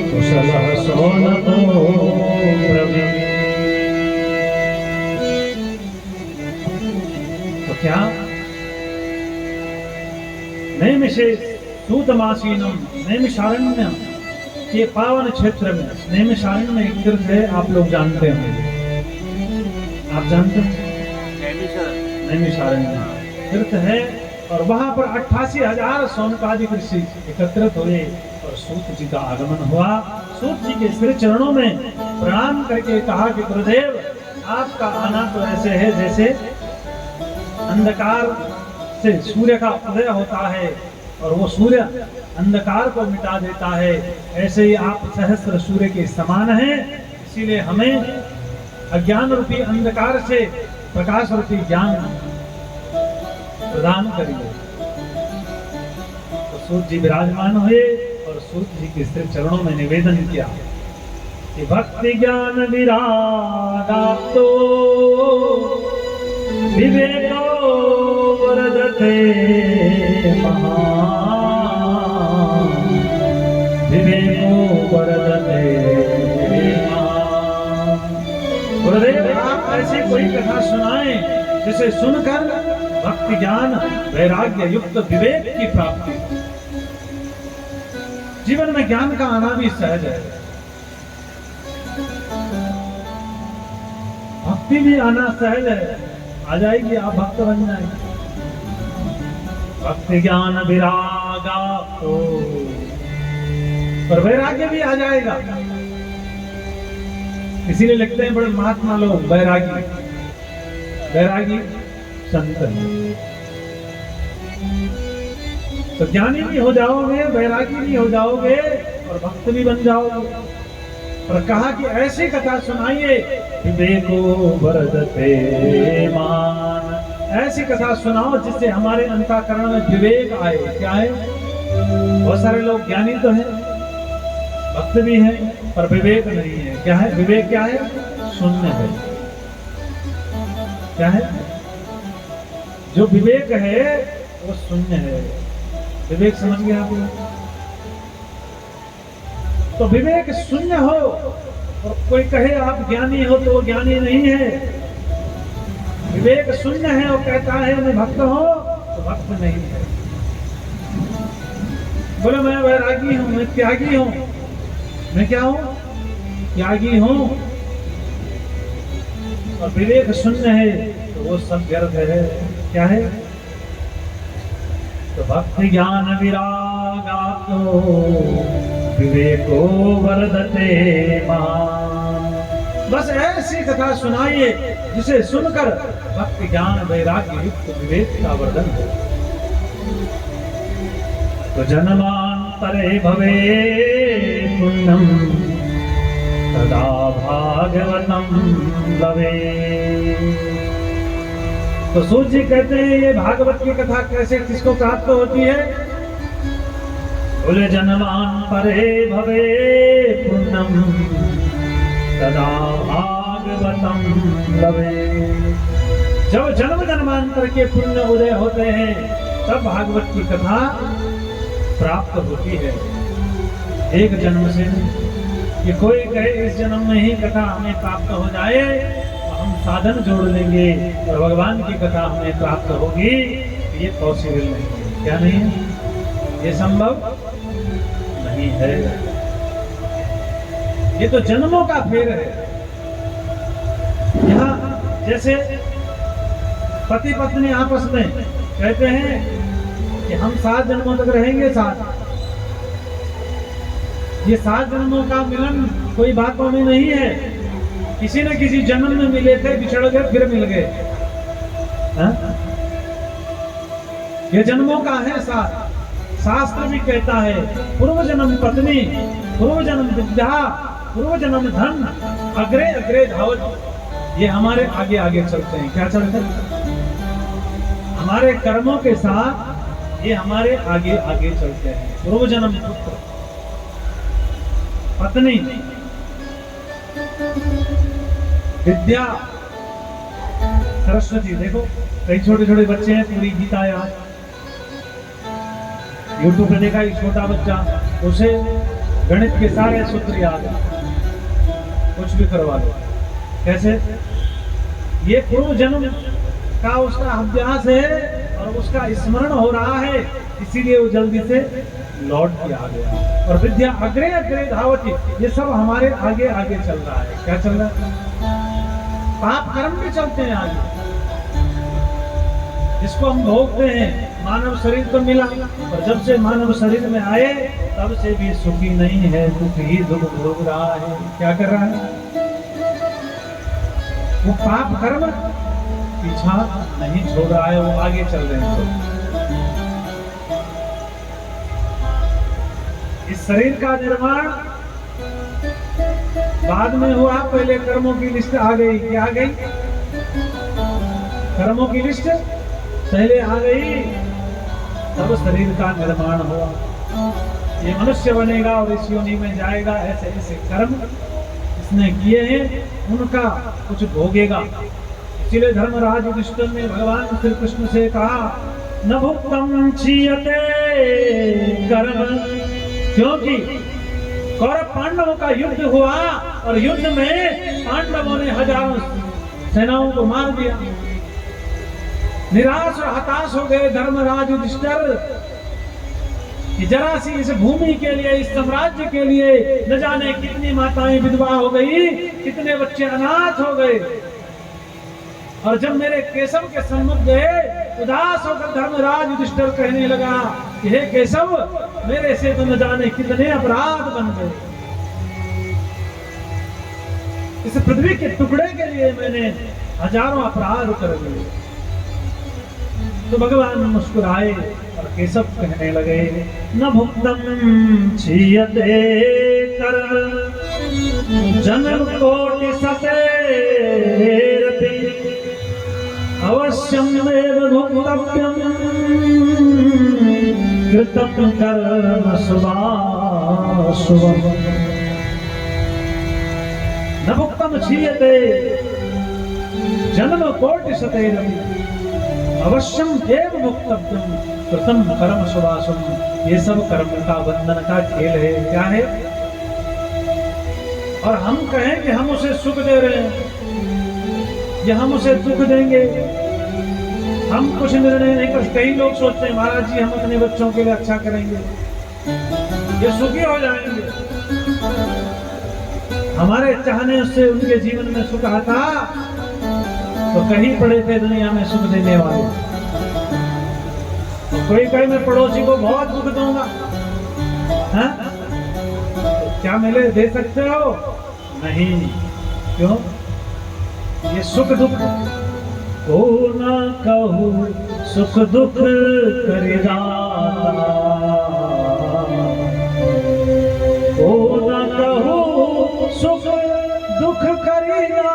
कुशलः सोनको प्रवीण। तो क्या? नैमिषे सूतमासीनम, नैमिषारण्य के पावन क्षेत्र में, नैमिषारण्य में एक तीर्थ है, आप लोग जानते होंगे। आप जानते हैं? नैमिषारण्य तीर्थ है, और वहां पर 88,000 सौनकादि ऋषि एकत्रित हुए और सूत जी का आगमन हुआ। सूत जी के श्री चरणों में प्रणाम करके कहा कि गुरुदेव, आपका आना तो ऐसे है जैसे अंधकार जैसे सूर्य का उदय होता है और वो सूर्य अंधकार को मिटा देता है, ऐसे ही आप सहस्त्र सूर्य के समान हैं। इसीलिए हमें अज्ञान रूपी अंधकार से प्रकाश रूपी ज्ञान प्रदान करिए। तो सूर्य जी विराजमान हुए और सूर्य जी के स्थिर चरणों में निवेदन किया कि भक्ति ज्ञान विरागाप्तो विवेको वरदते महान्, विवेको वरदते महान्। गुरुदेव आप ऐसी कोई कथा सुनाएं जिसे सुनकर भक्ति ज्ञान वैराग्य युक्त विवेक की प्राप्ति। जीवन में ज्ञान का आना भी सहज है, भक्ति भी आना सहज है, आ जाएगी, आप भक्त बन जाएंगे। भक्ति ज्ञान विरागा पर वैराग्य भी आ जाएगा। इसीलिए लिखते हैं बड़े महात्मा लोग वैरागी, वैरागी संत हैं। तो ज्ञानी भी हो जाओगे, वैरागी भी हो जाओगे और भक्त भी बन जाओगे। और कहा कि ऐसी कथा सुनाइए विवेको वरदते मान, ऐसी कथा सुनाओ जिससे हमारे अंतःकरण में विवेक आए। क्या है? बहुत सारे लोग ज्ञानी तो हैं, भक्त भी हैं, पर विवेक नहीं है। क्या है विवेक? क्या है? शून्य है। क्या है? जो विवेक है वो शून्य है। विवेक समझ गए आप लोग? तो विवेक शून्य हो और कोई कहे आप ज्ञानी हो तो वो ज्ञानी नहीं है। विवेक शून्य है और कहता है मैं भक्त हो तो भक्त नहीं है। बोले मैं वैरागी हूं, मैं त्यागी हूं। मैं क्या हूं? त्यागी हूं। और विवेक शून्य है तो वो सब व्यर्थ है। क्या है? तो भक्ति ज्ञान विरागातो विवेको वर्धते महान्। बस ऐसी कथा सुनाइए जिसे सुनकर भक्ति ज्ञान वैराग्य युक्त विवेक का वर्धन हो। तो जन्मांतरे भवे पुण्यम तदा भागवतम लवे। तो सूर्य जी कहते हैं ये भागवत की कथा कैसे किसको प्राप्त होती है? बोले जन्मांतरे भवे पुण्यम तदा भागवतम लवे। जब जन्म जन्मांतर के पुण्य उदय होते हैं तब भागवत की कथा प्राप्त होती है। एक जन्म से कि कोई कहे इस जन्म में ही कथा हमें प्राप्त हो जाए तो हम साधन जोड़ लेंगे और भगवान की कथा हमें प्राप्त होगी, ये पॉसिबल नहीं है। क्या नहीं है? ये संभव नहीं है। ये तो जन्मों का फेर है। यहाँ जैसे पति पत्नी आपस में कहते हैं कि हम 7 जन्मों तक रहेंगे साथ। ये 7 जन्मों का मिलन कोई बातों में नहीं है। किसी न किसी जन्म में मिले थे, बिछड़ गए, फिर मिल गए। ये जन्मों का है साथ। शास्त्र भी कहता है पूर्व जन्म पत्नी, पूर्व जन्म विद्या, पूर्व जन्म धन, अग्रे अग्रे धावत। ये हमारे आगे आगे चलते हैं। क्या चलते हैं? हमारे कर्मों के साथ ये हमारे आगे आगे चलते हैं। पूर्व जन्म पुत्र, पत्नी, विद्या, सरस्वती। देखो कई छोटे छोटे बच्चे हैं पूरी गीता याद, यूट्यूब पे देखा एक छोटा बच्चा, उसे गणित के सारे सूत्र याद है, कुछ भी करवा दो। कैसे? ये पूर्व जन्म का उसका अभ्यास है और उसका स्मरण हो रहा है, इसीलिए वो जल्दी से लौट के आ गया। और विद्या अग्रे अग्रे धावती, ये सब हमारे आगे आगे चल रहा है। क्या चल रहा है? पाप कर्म भी चलते हैं आगे, जिसको हम भोगते हैं। मानव शरीर तो मिला, और जब से मानव शरीर में आए तब से भी सुखी नहीं है, दुख ही दुख भोग रहा है। क्या कर रहा है? वो पाप कर्म पीछा नहीं छोड़ रहा है, वो आगे चल रहे हैं। इस शरीर का निर्माण बाद में हुआ, पहले कर्मों की लिस्ट आ गई। क्या आ गई? कर्मों की लिस्ट पहले आ गई, तब शरीर का निर्माण हुआ। ये मनुष्य बनेगा और इस योनि में जाएगा, ऐसे ऐसे कर्म इसने किए हैं, उनका कुछ भोगेगा। इसलिए धर्मराज युधिष्ठिर ने भगवान श्री कृष्ण से कहा, न भुक्तम क्षीयते कर्म, क्योंकि कौरव पांडवों का युद्ध हुआ और युद्ध में पांडवों ने हजारों सेनाओं को मार दिया। निराश और हताश हो गए धर्मराज युधिष्ठिर कि जरा सी इस भूमि के लिए, इस साम्राज्य के लिए न जाने कितनी माताएं विधवा हो गई, कितने बच्चे अनाथ हो गए। और जब मेरे केशव के सम्मुख गए, उदास होकर धर्मराज युधिष्ठिर कहने लगा कि हे केशव, मेरे से तो न जाने कितने अपराध बन गए। इस पृथ्वी के टुकड़े के लिए मैंने हजारों अपराध कर दिए। तो भगवान मुस्कुराए और केशव कहने लगे, न भुक्तम क्षीयते कर्म जन्म कोटि सतेरपि अवश्यम एव भुक्तव्यम कृतं कर्म शुभाशुभम्। न भुक्तम क्षीयते जन्म कोटि सतेरपि अवश्यम एव भुक्तव्यम कृतं कर्म शुभाशुभम्। ये सब कर्म का बंधन का खेल है। क्या है? और हम कहें कि हम उसे सुख दे रहे हैं या हम उसे दुख देंगे, हम कुछ निर्णय नहीं कर। कई लोग सोचते हैं महाराज जी हम अपने बच्चों के लिए अच्छा करेंगे, ये सुखी हो जाएंगे, हमारे चाहने से उनके जीवन में सुख आता तो कहीं पड़े थे दुनिया में सुख देने वाले। तो कोई कहे मैं पड़ोसी को बहुत दुख दूंगा, है? तो क्या मिले दे सकते हो? नहीं। क्यों? ये सुख दुख को न कहूँ, सुख दुख करेगा को न कहूँ, सुख दुख करेगा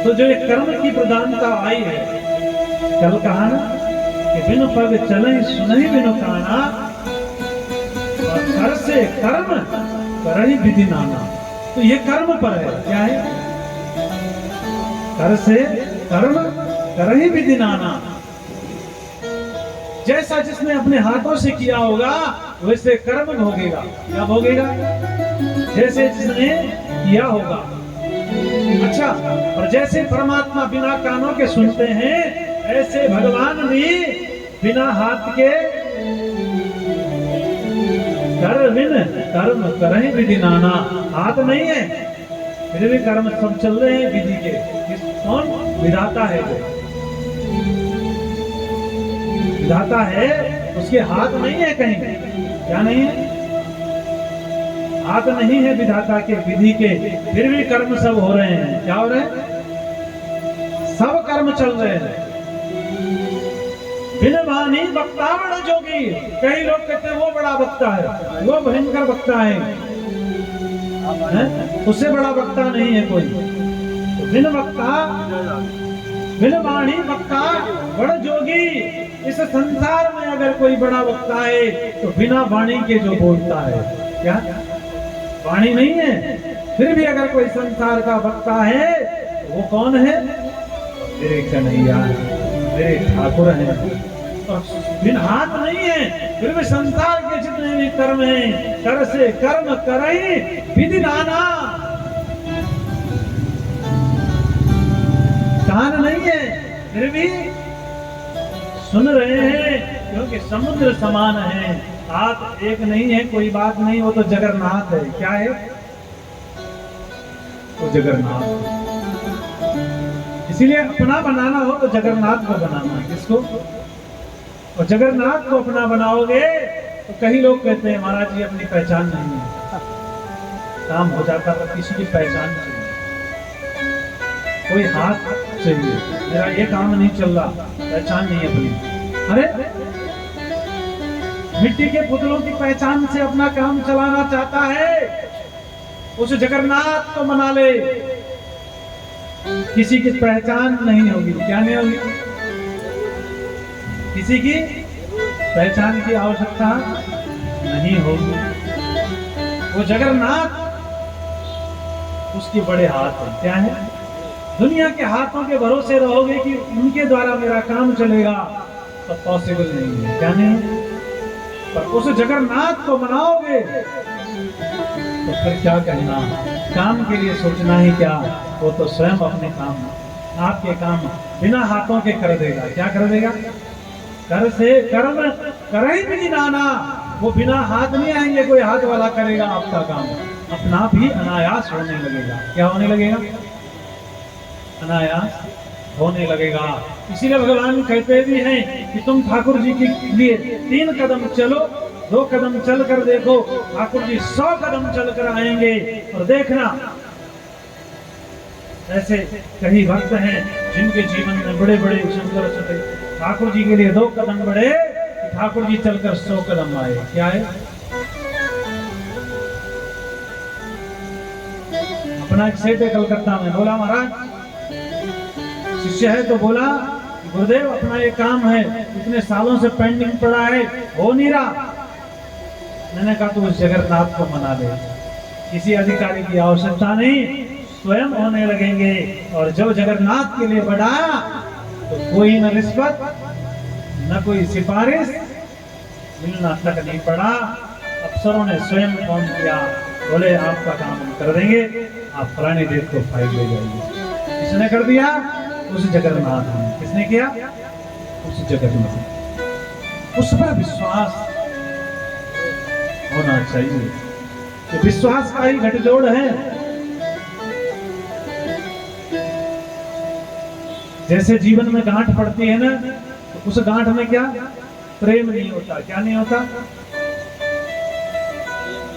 तो जो एक कर्म की प्रधानता आई है, कल कहा ना कि कि बिनु पग चले सुनहि बिनु काना, और कर से कर्म करहि विधि नाना। तो ये कर्म पर है, क्या है? कर से कर्म करहि विधि नाना। जैसा जिसने अपने हाथों से किया होगा वैसे कर्म भोगेगा। क्या भोगेगा? जैसे जिसने किया होगा। अच्छा, और जैसे परमात्मा बिना कानों के सुनते हैं, ऐसे भगवान भी बिना हाथ के कर बिन कर्म करहि विधि नाना। हाथ नहीं है फिर भी कर्म सब चल रहे हैं विधि के। कौन? विधाता है। जो विधाता है उसके हाथ नहीं है कहीं। क्या नहीं है? हाथ नहीं है विधाता के, विधि के, फिर भी कर्म सब हो रहे हैं। क्या हो रहे हैं? सब कर्म चल रहे हैं। बिन वाणी वक्ता बड़ा जोगी। कई लोग कहते हैं वो बड़ा वक्ता है, वो भयंकर वक्ता है, उससे बड़ा वक्ता नहीं है कोई। तो बिन वक्ता बिन वाणी वक्ता बड़ा जोगी। इस संसार में अगर कोई बड़ा वक्ता है तो बिना वाणी के जो बोलता है। क्या? वाणी नहीं है फिर भी अगर कोई संसार का वक्ता है तो वो कौन है? मेरे कन्हैया, मेरे ठाकुर हैं। और बिन हाथ नहीं है फिर भी संसार के जितने भी कर्म हैं, कर से कर्म करहि विधि नाना। कान नहीं है फिर भी सुन रहे हैं, क्योंकि समुद्र समान है। हाथ एक नहीं है, कोई बात नहीं, वो तो जगन्नाथ है। क्या है? वो जगन्नाथ है। इसीलिए अपना बनाना हो तो जगन्नाथ को बनाना है। किसको? और जगन्नाथ को अपना बनाओगे तो कई लोग कहते हैं महाराज जी अपनी पहचान नहीं है। काम हो जाता है, किसी की पहचान चाहिए, कोई हाथ चाहिए, मेरा ये काम नहीं चल रहा, पहचान नहीं है अपनी। अरे मिट्टी के पुतलों की पहचान से अपना काम चलाना चाहता है, उस जगन्नाथ को मना ले। किसी की पहचान नहीं होगी। क्या नहीं होगी? किसी की पहचान की आवश्यकता नहीं होगी। वो जगन्नाथ, उसके बड़े हाथ हैं। क्या है? दुनिया के हाथों के भरोसे रहोगे कि उनके द्वारा मेरा काम चलेगा तो पॉसिबल नहीं है। क्या नहीं? पर उस जगन्नाथ को मनाओगे तो फिर क्या कहना? काम के लिए सोचना ही क्या, वो तो स्वयं अपने काम, आपके काम बिना हाथों के कर देगा। क्या कर देगा? कर से कर्म करहि विधि नाना। वो बिना हाथ नहीं आएंगे, कोई हाथ वाला करेगा आपका काम, अपना भी अनायास होने लगेगा। क्या होने लगेगा? अनायास होने लगेगा। इसीलिए भगवान कहते भी हैं कि तुम ठाकुर जी के लिए 3 कदम चलो, 2 कदम चल कर देखो, ठाकुर जी 100 कदम चल कर आएंगे। और देखना, ऐसे कई भक्त हैं जिनके जीवन में बड़े बड़े सुंदर सुंदर, ठाकुर जी के लिए 2 कदम बढ़े, ठाकुर जी चलकर 100 कदम आए। क्या है? अपना एक सेठ है कलकत्ता में, बोला महाराज, शिष्य है तो बोला गुरुदेव अपना ये काम है, इतने सालों से पेंडिंग पड़ा है, हो नहीं रहा। मैंने कहा तू उस जगन्नाथ को मना ले, किसी अधिकारी की आवश्यकता नहीं, स्वयं होने लगेंगे। और जब जगन्नाथ के लिए बढ़ाया तो कोई न रिश्वत न कोई सिफारिश मिलना तक नहीं पड़ा। अफसरों ने स्वयं फोन किया, बोले आपका काम हम कर देंगे, आप फलानी डेट को फाइल ले जाइए। किसने कर दिया? उस जगन्नाथ ने। किसने किया? उस जगन्नाथ। उस पर विश्वास होना चाहिए, तो विश्वास का ही गठजोड़ है। जैसे जीवन में गांठ पड़ती है ना, तो उस गांठ में क्या? प्रेम नहीं होता। क्या नहीं होता?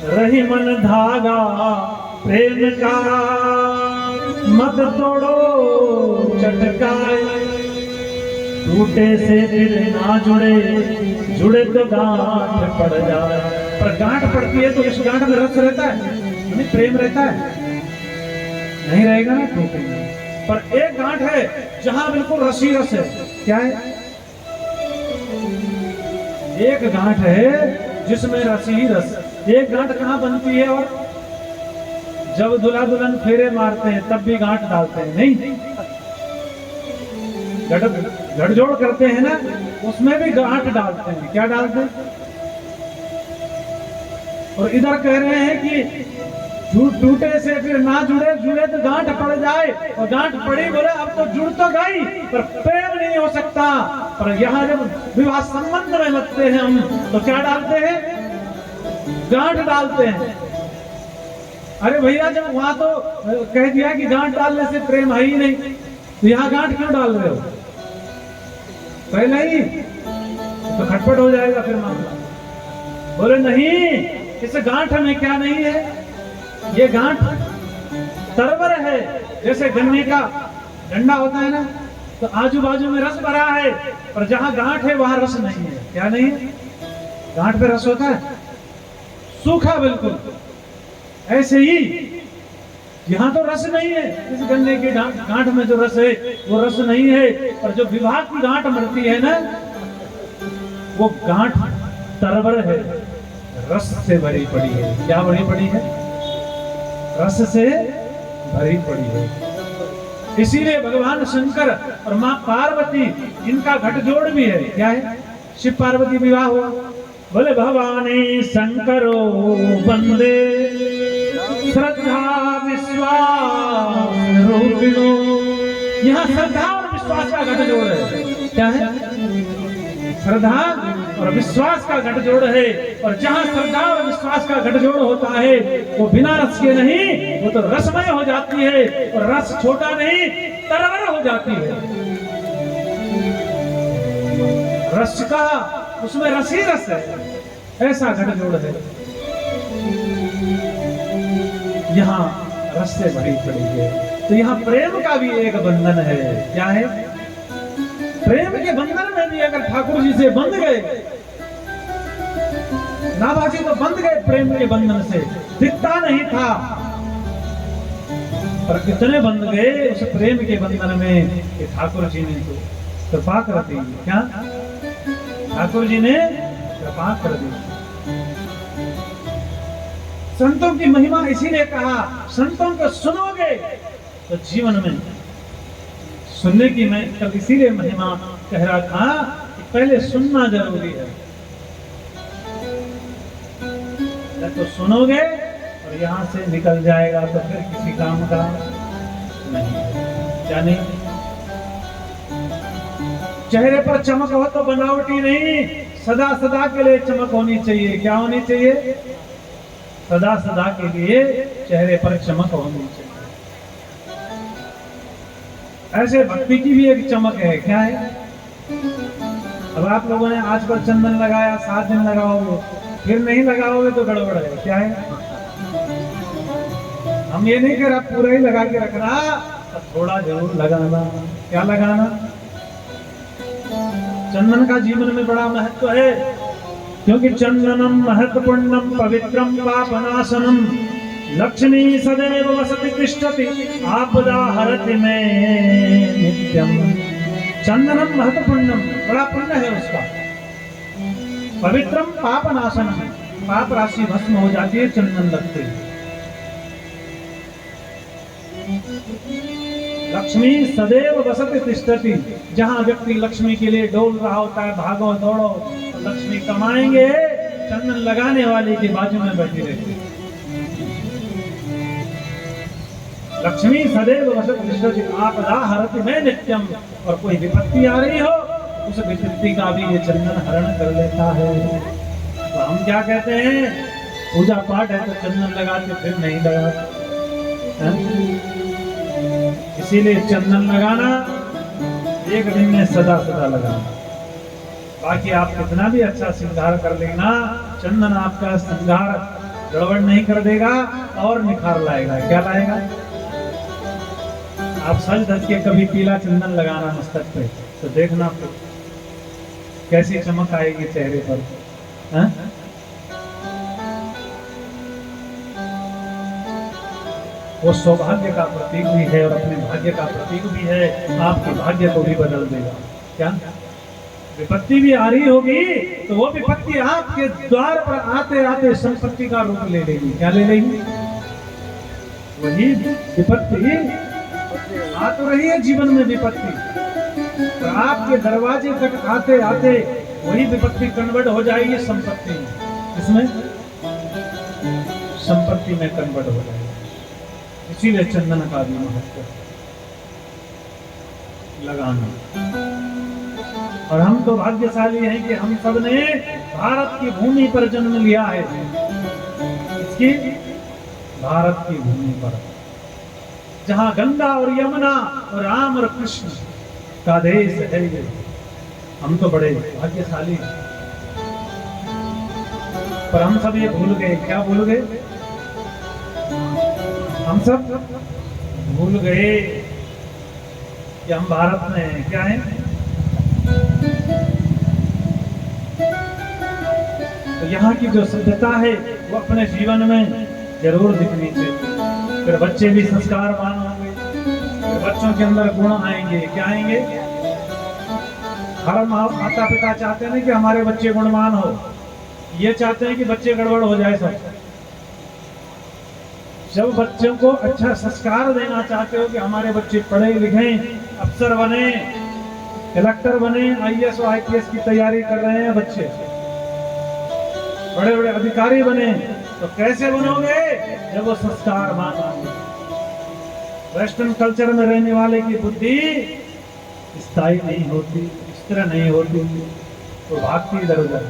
रही मन धागा प्रेम का, मत तोड़ो चटकाए, टूटे से फिर ना जुड़े, जुड़े तो गांठ पड़ जाए। पर गांठ पड़ती है तो इस गांठ में रस रहता है, नहीं प्रेम रहता है? नहीं रहेगा ना, टूटेगा। पर एक गांठ है जहां बिल्कुल रसी रस है। क्या है? एक गांठ है जिसमें रस ही रस। एक गांठ कहाँ बनती है? और जब दुल्हा दुल्हन फेरे मारते हैं तब भी गांठ डालते हैं, नहीं? गठजोड़ करते हैं ना, उसमें भी गांठ डालते हैं। क्या डालते हैं? और इधर कह रहे हैं कि टूटे से फिर ना जुड़े, जुड़े तो गांठ पड़ जाए, और गांठ पड़ी बोले अब तो जुड़ तो गई पर प्रेम नहीं हो सकता। पर यहाँ जब विवाह संबंध में लगते हैं हम, तो क्या डालते हैं? गांठ डालते हैं। अरे भैया, जब वहां तो कह दिया कि गांठ डालने से प्रेम है ही नहीं, तो यहाँ गांठ क्यों डाल रहे हो? पहले ही तो खटपट हो जाएगा फिर मामला। बोले नहीं, इस गांठ में क्या नहीं है? ये गांठ तरवर है। जैसे गन्ने का डंडा होता है ना, तो आजू बाजू में रस भरा है, पर जहां गांठ है वहां रस नहीं है। क्या नहीं है? गांठ पे रस होता है, सूखा बिल्कुल। ऐसे ही यहाँ तो रस नहीं है। इस गन्ने के गांठ में जो रस है वो रस नहीं है। पर जो विवाह की गांठ मरती है ना, वो गांठ तरवर है, रस से भरी पड़ी है। क्या भरी पड़ी है? रस से भरी पड़ी है। इसीलिए भगवान शंकर और मां पार्वती, इनका गठजोड़ भी है। क्या है? शिव पार्वती विवाह हुआ। बोले भवानी शंकरो वंदे श्रद्धा विश्वास रूपिणो। यहाँ श्रद्धा और विश्वास का गठजोड़ है। क्या है? श्रद्धा और विश्वास का गठजोड़ है। और जहां श्रद्धा और विश्वास का गठजोड़ होता है, वो बिना रस के नहीं, वो तो रसमय हो जाती है। और रस छोटा नहीं, तरवर हो जाती है। रस का, उसमें रस ही रस है, ऐसा गठजोड़ है। यहाँ रस से भरी पड़ी है। तो यहाँ प्रेम का भी एक बंधन है। क्या है? प्रेम के बंधन में भी अगर ठाकुर जी से बंध गए, नाभाजी तो बंध गए प्रेम के बंधन से, दिखता नहीं था, पर कितने बंध गए उस प्रेम के बंधन में कि ठाकुर जी ने तो कृपा कर दी। क्या? ठाकुर जी ने कृपा कर दी। संतों की महिमा इसीलिए कहा, संतों को सुनोगे तो जीवन में सुनने की, मैं कल इसीलिए महिमा कह रहा था कि पहले सुनना जरूरी है। तो सुनोगे और यहाँ से निकल जाएगा तो फिर किसी काम का नहीं। क्या नहीं? चेहरे पर चमक हो तो बनावटी नहीं, सदा सदा के लिए चमक होनी चाहिए। क्या होनी चाहिए? सदा सदा के लिए चेहरे पर चमक होनी चाहिए। ऐसे भक्ति की भी एक चमक है। क्या है? अब आप लोगों ने आज पर चंदन लगाया, 7 दिन लगाओगे, फिर नहीं लगाओगे तो गड़बड़ है। क्या है? हम ये नहीं कह रहा पूरा ही लगा के रखना, थोड़ा जरूर लगाना। क्या लगाना? चंदन का जीवन में बड़ा महत्व है, क्योंकि चंदनम महत्वपूर्णम पवित्रम पापनाशनम लक्ष्मी सदैव वसति तिष्ठति आपदा हरति में नित्यम। चंदनम महत्वपूर्णम, बड़ा पुण्य है उसका। पवित्रम पापनाशनम, पाप राशि भस्म हो जाती है चंदन लगते। लक्ष्मी सदैव वसति तिष्ठति, जहां व्यक्ति लक्ष्मी के लिए डोल रहा होता है, भागो दौड़ो, तो लक्ष्मी कमाएंगे, चंदन लगाने वाले के बाजू में बैठी रहती है। लक्ष्मी सदैव वसति तिष्ठति आपदा हरति में नित्यम। और कोई विपत्ति आ रही हो, उस विपत्ति का भी ये चंदन हरण कर लेता है। तो हम क्या कहते हैं? पूजा पाठ है तो चंदन लगाते, फिर नहीं लगाते। इसीलिए चंदन लगाना एक दिन में सदा सदा लगाना। बाकी आप कितना भी अच्छा श्रृंगार कर लेना, चंदन आपका श्रृंगार गड़बड़ नहीं कर देगा और निखार लाएगा। क्या लाएगा? आप सज धज के कभी पीला चंदन लगाना मस्तक पे, तो देखना कैसी चमक आएगी चेहरे पर। हा? वो सौभाग्य का प्रतीक भी है और अपने भाग्य का प्रतीक भी है। आपके भाग्य को भी बदल देगा। क्या? विपत्ति भी आ रही होगी तो वो विपत्ति आपके द्वार पर आते आते संपत्ति का रूप ले लेगी। क्या ले लेगी? वही विपत्ति आ तो रही है जीवन में विपत्ति, तो आपके दरवाजे तक आते आते वही विपत्ति कन्वर्ट हो जाएगी संपत्ति में। इसमें संपत्ति में कन्वर्ट हो जाएगी। इसीलिए चंदन का भी महत्व लगाना। और हम तो भाग्यशाली हैं कि हम सब ने भारत की भूमि पर जन्म लिया है। इसकी भारत की भूमि पर, जहां गंगा और यमुना और राम और कृष्ण का देश है ये। हम तो बड़े भाग्यशाली हैं। पर हम सब ये भूल गए। क्या भूल गए? हम सब भूल गए कि हम भारत में हैं। क्या है? तो यहाँ की जो सभ्यता है वो अपने जीवन में जरूर दिखनी चाहिए। फिर बच्चे भी संस्कारवान होंगे, फिर बच्चों के अंदर गुण आएंगे। क्या आएंगे? हर माता पिता चाहते हैं कि हमारे बच्चे गुणवान हो, ये चाहते हैं कि बच्चे गड़बड़ हो जाए सब। जब बच्चों को अच्छा संस्कार देना चाहते हो कि हमारे बच्चे पढ़े लिखे, अफसर बने, कलेक्टर बने, IAS और IPS की तैयारी कर रहे हैं बच्चे, बड़े बड़े अधिकारी बने, तो कैसे बनोगे? जब वो संस्कारवान होंगे। वेस्टर्न कल्चर में रहने वाले की बुद्धि स्थायी नहीं होती, स्थिर नहीं होती, तो भागती इधर उधर।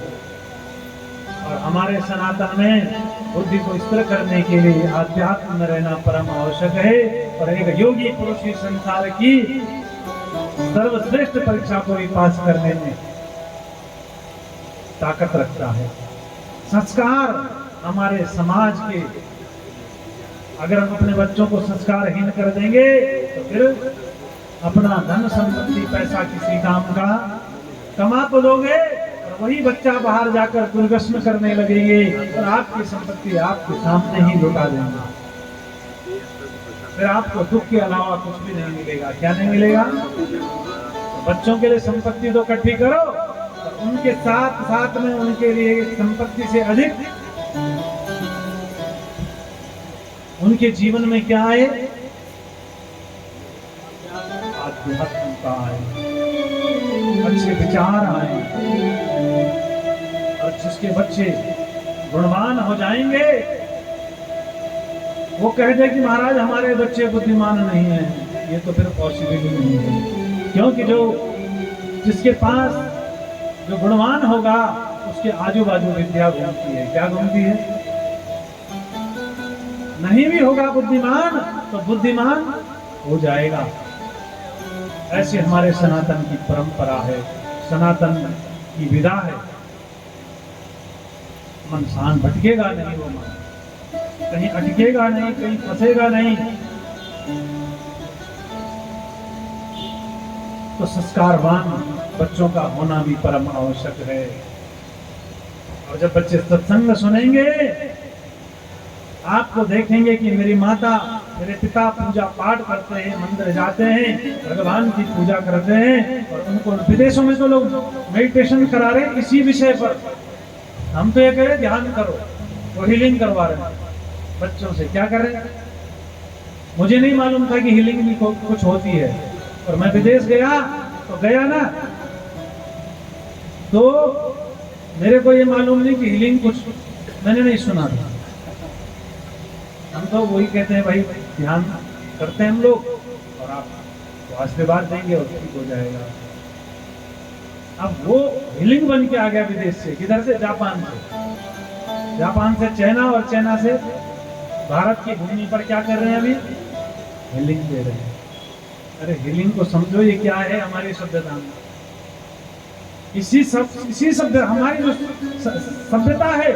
और हमारे सनातन में बुद्धि को स्थिर करने के लिए आध्यात्म में रहना परम आवश्यक है। और एक योगी पुरुष ही संसार की सर्वश्रेष्ठ परीक्षा को भी पास करने में ताकत रखता है। संस्कार हमारे समाज के, अगर हम अपने बच्चों को संस्कारहीन कर देंगे तो फिर अपना धन संपत्ति पैसा किसी काम का कमा तो दोगे और वही बच्चा बाहर जाकर दुर्व्यसन करने लगेंगे और आपकी संपत्ति आपके सामने ही लुटा देंगे। फिर आपको दुख के अलावा कुछ भी नहीं मिलेगा। क्या नहीं मिलेगा? बच्चों के लिए संपत्ति तो इकट्ठी करो, और उनके साथ साथ में उनके लिए संपत्ति से अधिक उनके जीवन में क्या आए? आध्यात्म का आए, अच्छे विचार आए। और जिसके बच्चे गुणवान हो जाएंगे वो कह दे कि महाराज हमारे बच्चे बुद्धिमान नहीं हैं, ये तो फिर पॉसिबल ही नहीं है। क्योंकि जो जिसके पास जो गुणवान होगा उसके आजू बाजू विद्या घूमती है। क्या घूमती है? नहीं भी होगा बुद्धिमान तो बुद्धिमान हो जाएगा। ऐसे हमारे सनातन की परंपरा है, सनातन की विधा है। मन शांत भटकेगा नहीं, वो मन कहीं अटकेगा नहीं, कहीं फंसेगा नहीं। तो संस्कारवान बच्चों का होना भी परम आवश्यक है। और जब बच्चे सत्संग सुनेंगे, आपको देखेंगे कि मेरी माता मेरे पिता पूजा पाठ करते हैं, मंदिर जाते हैं, भगवान की पूजा करते हैं। और उनको विदेशों में तो लोग मेडिटेशन करा रहे हैं इसी विषय पर। हम तो ये कह रहे ध्यान करो, वो हीलिंग करवा रहे हैं बच्चों से। क्या कर रहे हैं? मुझे नहीं मालूम था कि हीलिंग भी कुछ होती है। और मैं विदेश गया तो गया ना, तो मेरे को ये मालूम नहीं कि हीलिंग कुछ मैंने नहीं सुना था। हम तो वही कहते हैं भाई ध्यान करते हैं हम लोग, और आप तो आशीर्वाद देंगे और ठीक हो जाएगा। अब वो हीलिंग बन के आ गया विदेश से। किधर से? जापान से। जापान से चाइना, और चाइना से भारत की भूमि पर क्या कर रहे हैं? अभी हीलिंग दे रहे हैं। अरे हीलिंग को समझो, ये क्या है हमारी सभ्यता में। इसी सभ्यता, हमारी जो सभ्यता है,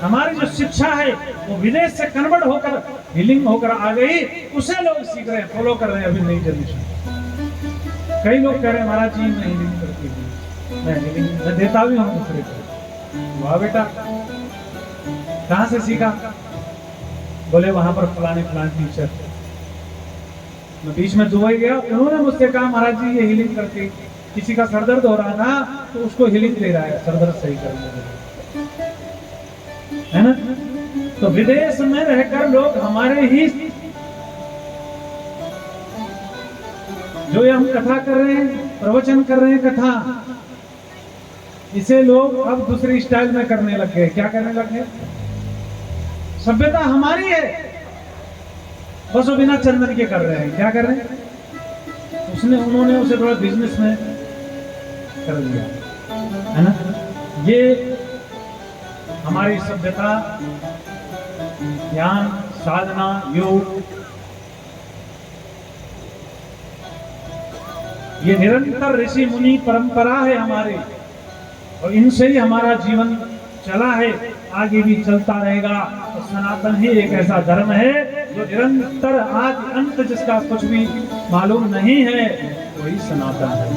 हमारी जो शिक्षा है, वो विदेश से कन्वर्ट होकर हीलिंग होकर आ गई। उसे लोग सीख रहे हैं, फॉलो कर रहे हैं अभी नई जनरेशन। कई लोग कह रहे हैं महाराज जी मैं हीलिंग करती हूँ, मैं हीलिंग मैं देता भी हूँ दूसरे को। वाह बेटा, कहाँ से सीखा? बोले वहां पर फलाने टीचर। मैं बीच में दुबई गया, उन्होंने मुझसे कहा महाराज जी ये हीलिंग करती किसी का सरदर्द हो रहा था तो उसको हीलिंग दे रहा है सरदर्द सही करने के लिए, है ना। तो विदेश में रहकर लोग हमारे ही जो ये हम कथा कर रहे हैं, प्रवचन कर रहे हैं कथा, इसे लोग अब दूसरी स्टाइल में करने लग गए। क्या करने लग गए? सभ्यता हमारी है, बस वो बिना चंदन के कर रहे हैं। क्या कर रहे हैं? उन्होंने उसे थोड़ा बिजनेस में कर लिया, है ना। ये हमारी सभ्यता, ज्ञान, साधना, योग, ये निरंतर ऋषि मुनि परंपरा है हमारी, और इनसे ही हमारा जीवन चला है, आगे भी चलता रहेगा। तो सनातन ही एक ऐसा धर्म है जो निरंतर आदि अंत, जिसका कुछ भी मालूम नहीं है, वही सनातन है।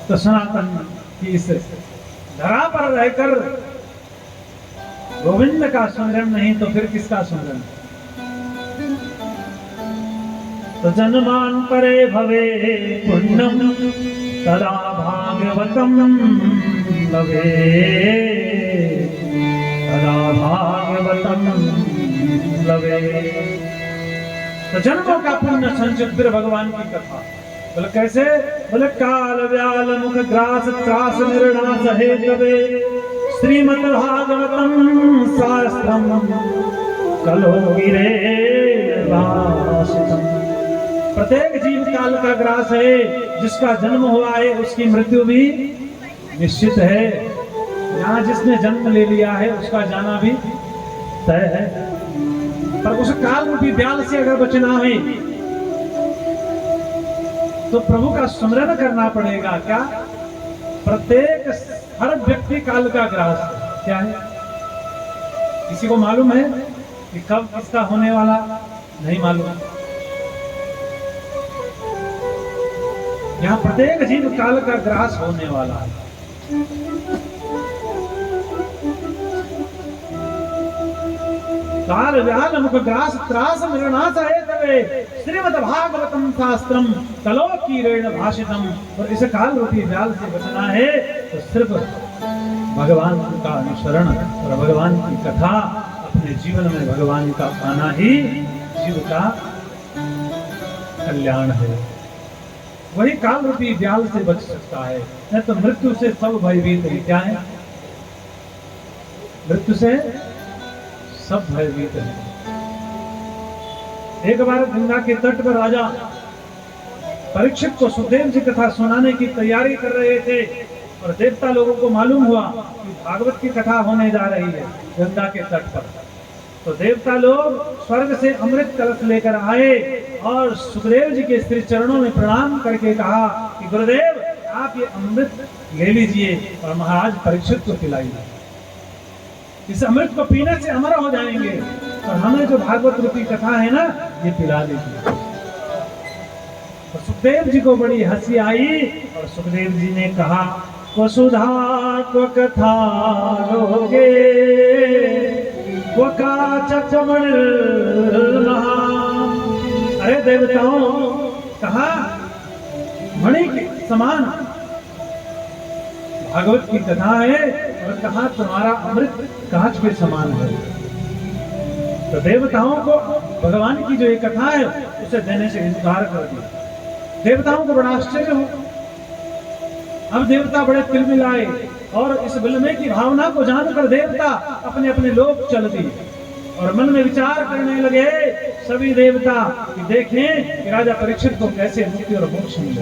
तो सनातन की इस धरा पर रहकर गोविंद का सुमिरन नहीं तो फिर किसका सुमिरन? तो जन्मांतरे भवे पुण्यम तदा भागवतम लवे, तदा भागवतम लवे। तो जन्मों का पुण्य संचित फिर भगवान की कथा। बोले कैसे? बोले काल व्याल मुख ग्रास त्रास निर्णास हेतवे, श्रीमद् भागवतम शास्त्रम कलो गिरे भाषितम। प्रत्येक जीव काल का ग्रास है, जिसका जन्म हुआ है उसकी मृत्यु भी निश्चित है। यहाँ जिसने जन्म ले लिया है उसका जाना भी तय है, पर उस काल रूपी व्याल से अगर बचना है तो प्रभु का स्मरण करना पड़ेगा। क्या? प्रत्येक हर व्यक्ति काल का ग्रास है। क्या है? किसी को मालूम है कि कब किसका होने वाला? नहीं मालूम। यहाँ प्रत्येक जीव काल का ग्रास होने वाला है। काल व्याल मुख ग्रास त्रास निर्णास हेतवे, श्रीमद् भागवतम शास्त्रम कलो कीरेण भाषितम। और इस काल रूपी व्याल से बचना है तो सिर्फ भगवान का अनुसरण और भगवान की कथा, अपने जीवन में भगवान का आना ही जीव का कल्याण है। वही काल रूपी व्याल से बच सकता है, नहीं तो मृत्यु से सब भयभीत है। क्या है? मृत्यु से सब भयभीत है। एक बार गंगा के तट पर राजा परीक्षित को सुखदेव जी कथा सुनाने की तैयारी कर रहे थे, और देवता लोगों को मालूम हुआ कि भागवत की कथा होने जा रही है गंगा के तट पर। तो देवता लोग स्वर्ग से अमृत कलश लेकर आए और सुखदेव जी के श्री चरणों में प्रणाम करके कहा कि गुरुदेव आप ये अमृत ले लीजिए और महाराज परीक्षित को पिलाइए। इस अमृत को पीने से अमर हो जाएंगे, और हमें जो भागवत रूपी कथा है ना, ये पिला दीजिए। तो सुखदेव जी को बड़ी हंसी आई, और सुखदेव जी ने कहा वसुधा को कथा लोगे चमन। अरे देवताओं, कहा मणि के समान भागवत की कथा है, और कहा तुम्हारा अमृत कांच के समान है। तो देवताओं को भगवान की जो ये कथा है उसे देने से इनकार कर दिया। देवताओं को बड़ा आश्चर्य हो। अब देवता बड़े तिलमिलाए, और इस विलम्ब की भावना को जानकर देवता अपने अपने लोक चल दिए, और मन में विचार करने लगे सभी देवता कि देखें कि राजा परीक्षित को कैसे मुक्ति और मोक्ष मिले।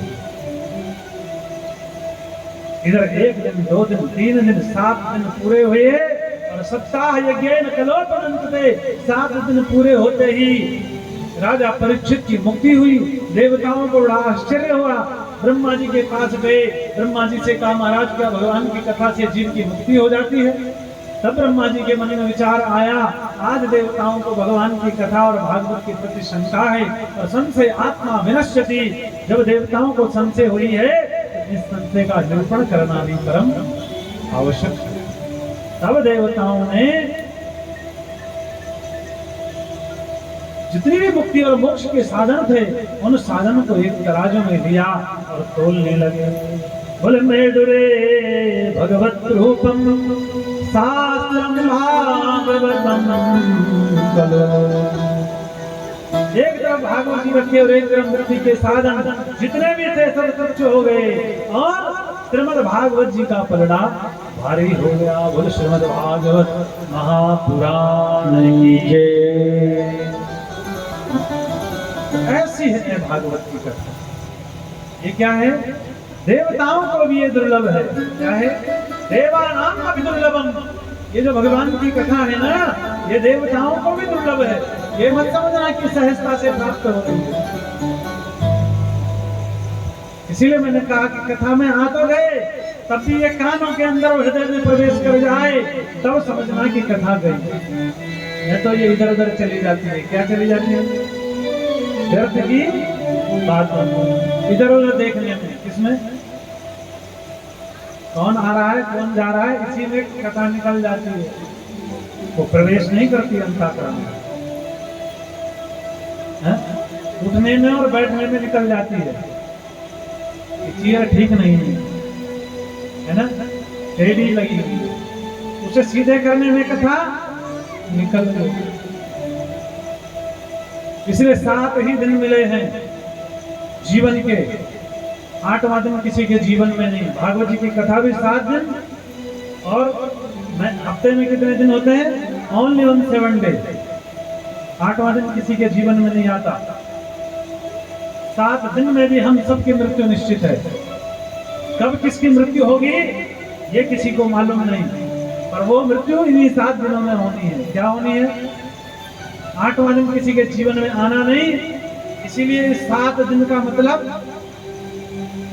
इधर 1 दिन 2 दिन 3 दिन 7 दिन पूरे हुए, और सप्ताह यज्ञेन कलोपनन्ते, 7 दिन पूरे होते ही राजा परीक्षित की मुक्ति हुई। देवताओं को बड़ा आश्चर्य हुआ, ब्रह्मा जी के पास गए, ब्रह्मा जी से कहा महाराज क्या भगवान की कथा से जीव की मुक्ति हो जाती है? तब ब्रह्मा जी के मन में विचार आया, आज देवताओं को भगवान की कथा और भागवत के प्रति शंका है, और संशय आत्मा विनश्यति। जब देवताओं को संशय हुई है, इस संशय का निरूपण करना भी परम आवश्यक है। तब देवताओं ने जितनी भी मुक्ति और मोक्ष के साधन थे उन साधनों को एक तराजू में लिया और तोलने लगे। बोले मेडुरे भगवत रूपम शास्त्रम भागवतम कलो। एक तरफ भागवत जी रखे और एक तरफ मुक्ति के साधन जितने भी थे सब तुच्छ हो गए और श्रीमद् भागवत जी का पलड़ा भारी हो गया। बोले श्रीमद् भागवत महापुराण की जय। ऐसी है भागवत की कथा। ये क्या है? देवताओं को भी ये दुर्लभ है। क्या है? देवानाम अभी दुर्लभम। ये जो भगवान की कथा है ना, ये देवताओं को भी दुर्लभ है। ये मत समझना कि सहजता से प्राप्त हो गई है। इसीलिए मैंने कहा कि कथा में आ तो गए, तब भी ये कानों के अंदर और हृदय में प्रवेश कर जाए तब समझना कि कथा गई। नहीं तो ये इधर उधर चली जाती है। क्या चली जाती है? व्यर्थ की बात इधर उधर देखने में। किसमें कौन आ रहा है कौन जा रहा है इसी में कथा निकल जाती है। वो प्रवेश नहीं करती अंतःकरण में, उठने में और बैठने में निकल जाती है। चेयर ठीक नहीं है ना, टेढ़ी लगी हुई, उसे सीधे करने में कथा निकल गई। इसलिए 7 ही दिन मिले हैं जीवन के, 8वां दिन किसी के जीवन में नहीं। भागवत जी की कथा भी 7 दिन और हफ्ते में कितने दिन होते हैं? Only on 7 day. 8वां दिन किसी के जीवन में नहीं आता। 7 दिन में भी हम सबकी मृत्यु निश्चित है। कब किसकी मृत्यु होगी ये किसी को मालूम नहीं, पर वो मृत्यु इन्हीं 7 दिनों में होनी है। क्या होनी है? 8वां दिन किसी के जीवन में आना नहीं। इसीलिए 7 दिन का मतलब,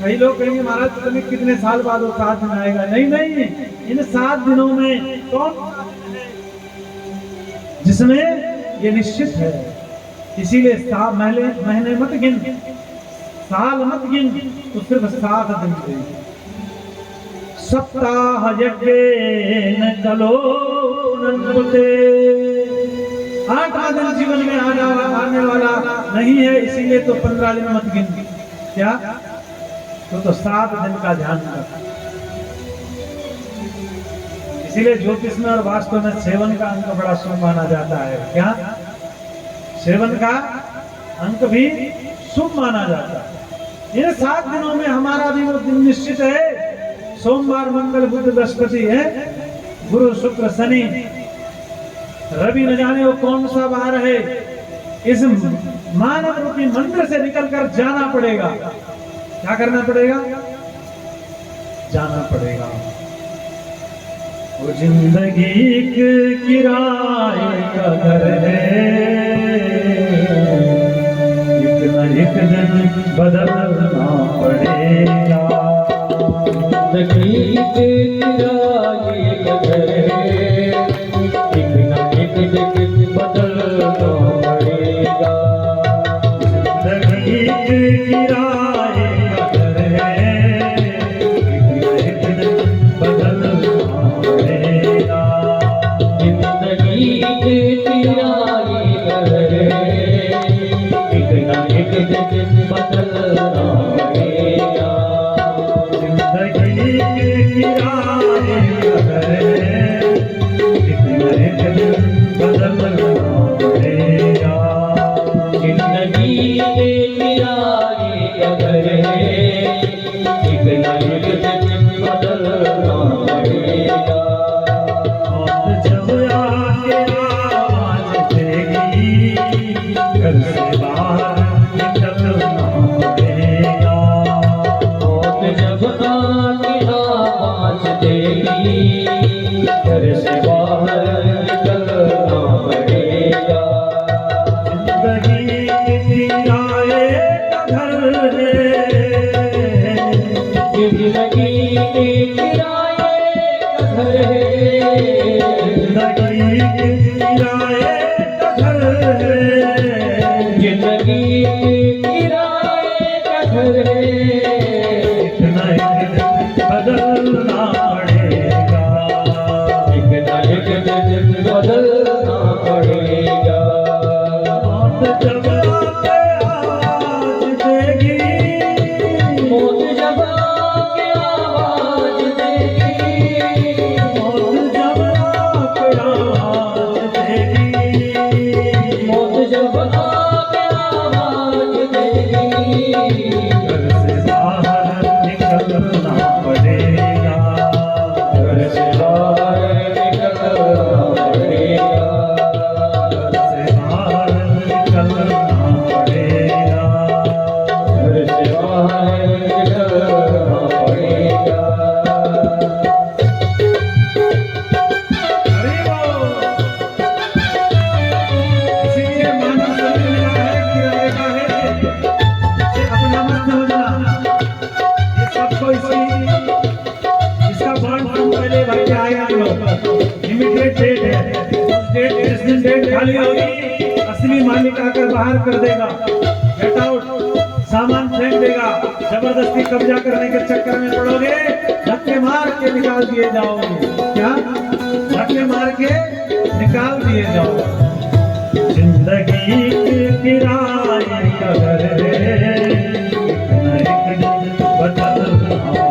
कई लोग कहेंगे महाराज तुम्हें कितने साल बाद वो 7 दिन आएगा। नहीं नहीं, इन 7 दिनों में कौन जिसमें ये निश्चित है। इसीलिए महीने मत गिन, साल मत गिन, तो सिर्फ 7 दिन थे। सप्ताह यज्ञेन कलो नन्मुते। 8वां दिन जीवन में आने वाला नहीं है, इसीलिए तो 15 दिन मत गिन। क्या? तो 7 दिन का ध्यान कर। इसीलिए ज्योतिष में और वास्तव में सेवन का अंक बड़ा शुभ माना जाता है। क्या? सेवन का अंक भी शुभ माना जाता है। इन 7 दिनों में हमारा भी वो दिन निश्चित है। सोमवार मंगल बुध बृहस्पति है, गुरु शुक्र शनि रवि न जाने वो कौन सा बार है। इस मानव रूपी मंदिर से निकलकर जाना पड़ेगा। क्या करना पड़ेगा? जाना पड़ेगा। वो जिंदगी के किराए का घर है, एक न एक दिन बदलना पड़ेगा। जिंदगी के किराए का घर है, एक न एक दिन बदलना पड़ेगा। जिंदगी के किराए का घर है, एक न एक दिन बदलना पड़ेगा। जिंदगी के किराए का घर है, एक न एक दिन बदलना पड़ेगा। जिंदगी के किराए का घर है, एक न एक दिन बदलना पड़ेगा। जिंदगी के किराए का घर है, एक न एक दिन बदलना पड़ेगा। मौत जब आके आवाज देगी, घर से बाहर निकलना पड़ेगा। मौत जब आके आवाज देगी, घर से बाहर निकलना पड़ेगा। जिंदगी के किराए का घर है, जिंदगी के किराए का घर है, जिंदगी के किराए का घर है। जिंदगी के किराए का घर है। एक न एक दिन बदलना पड़ेगा। एक न मालिक आकर बाहर कर देगा, गेट आउट, सामान फेंक देगा, जबरदस्ती कब्जा करने के चक्कर में पड़ोगे, धक्के मार के निकाल दिए जाओगे। क्या? धक्के मार के निकाल दिए जाओगे। जिंदगी के किराए का घर है,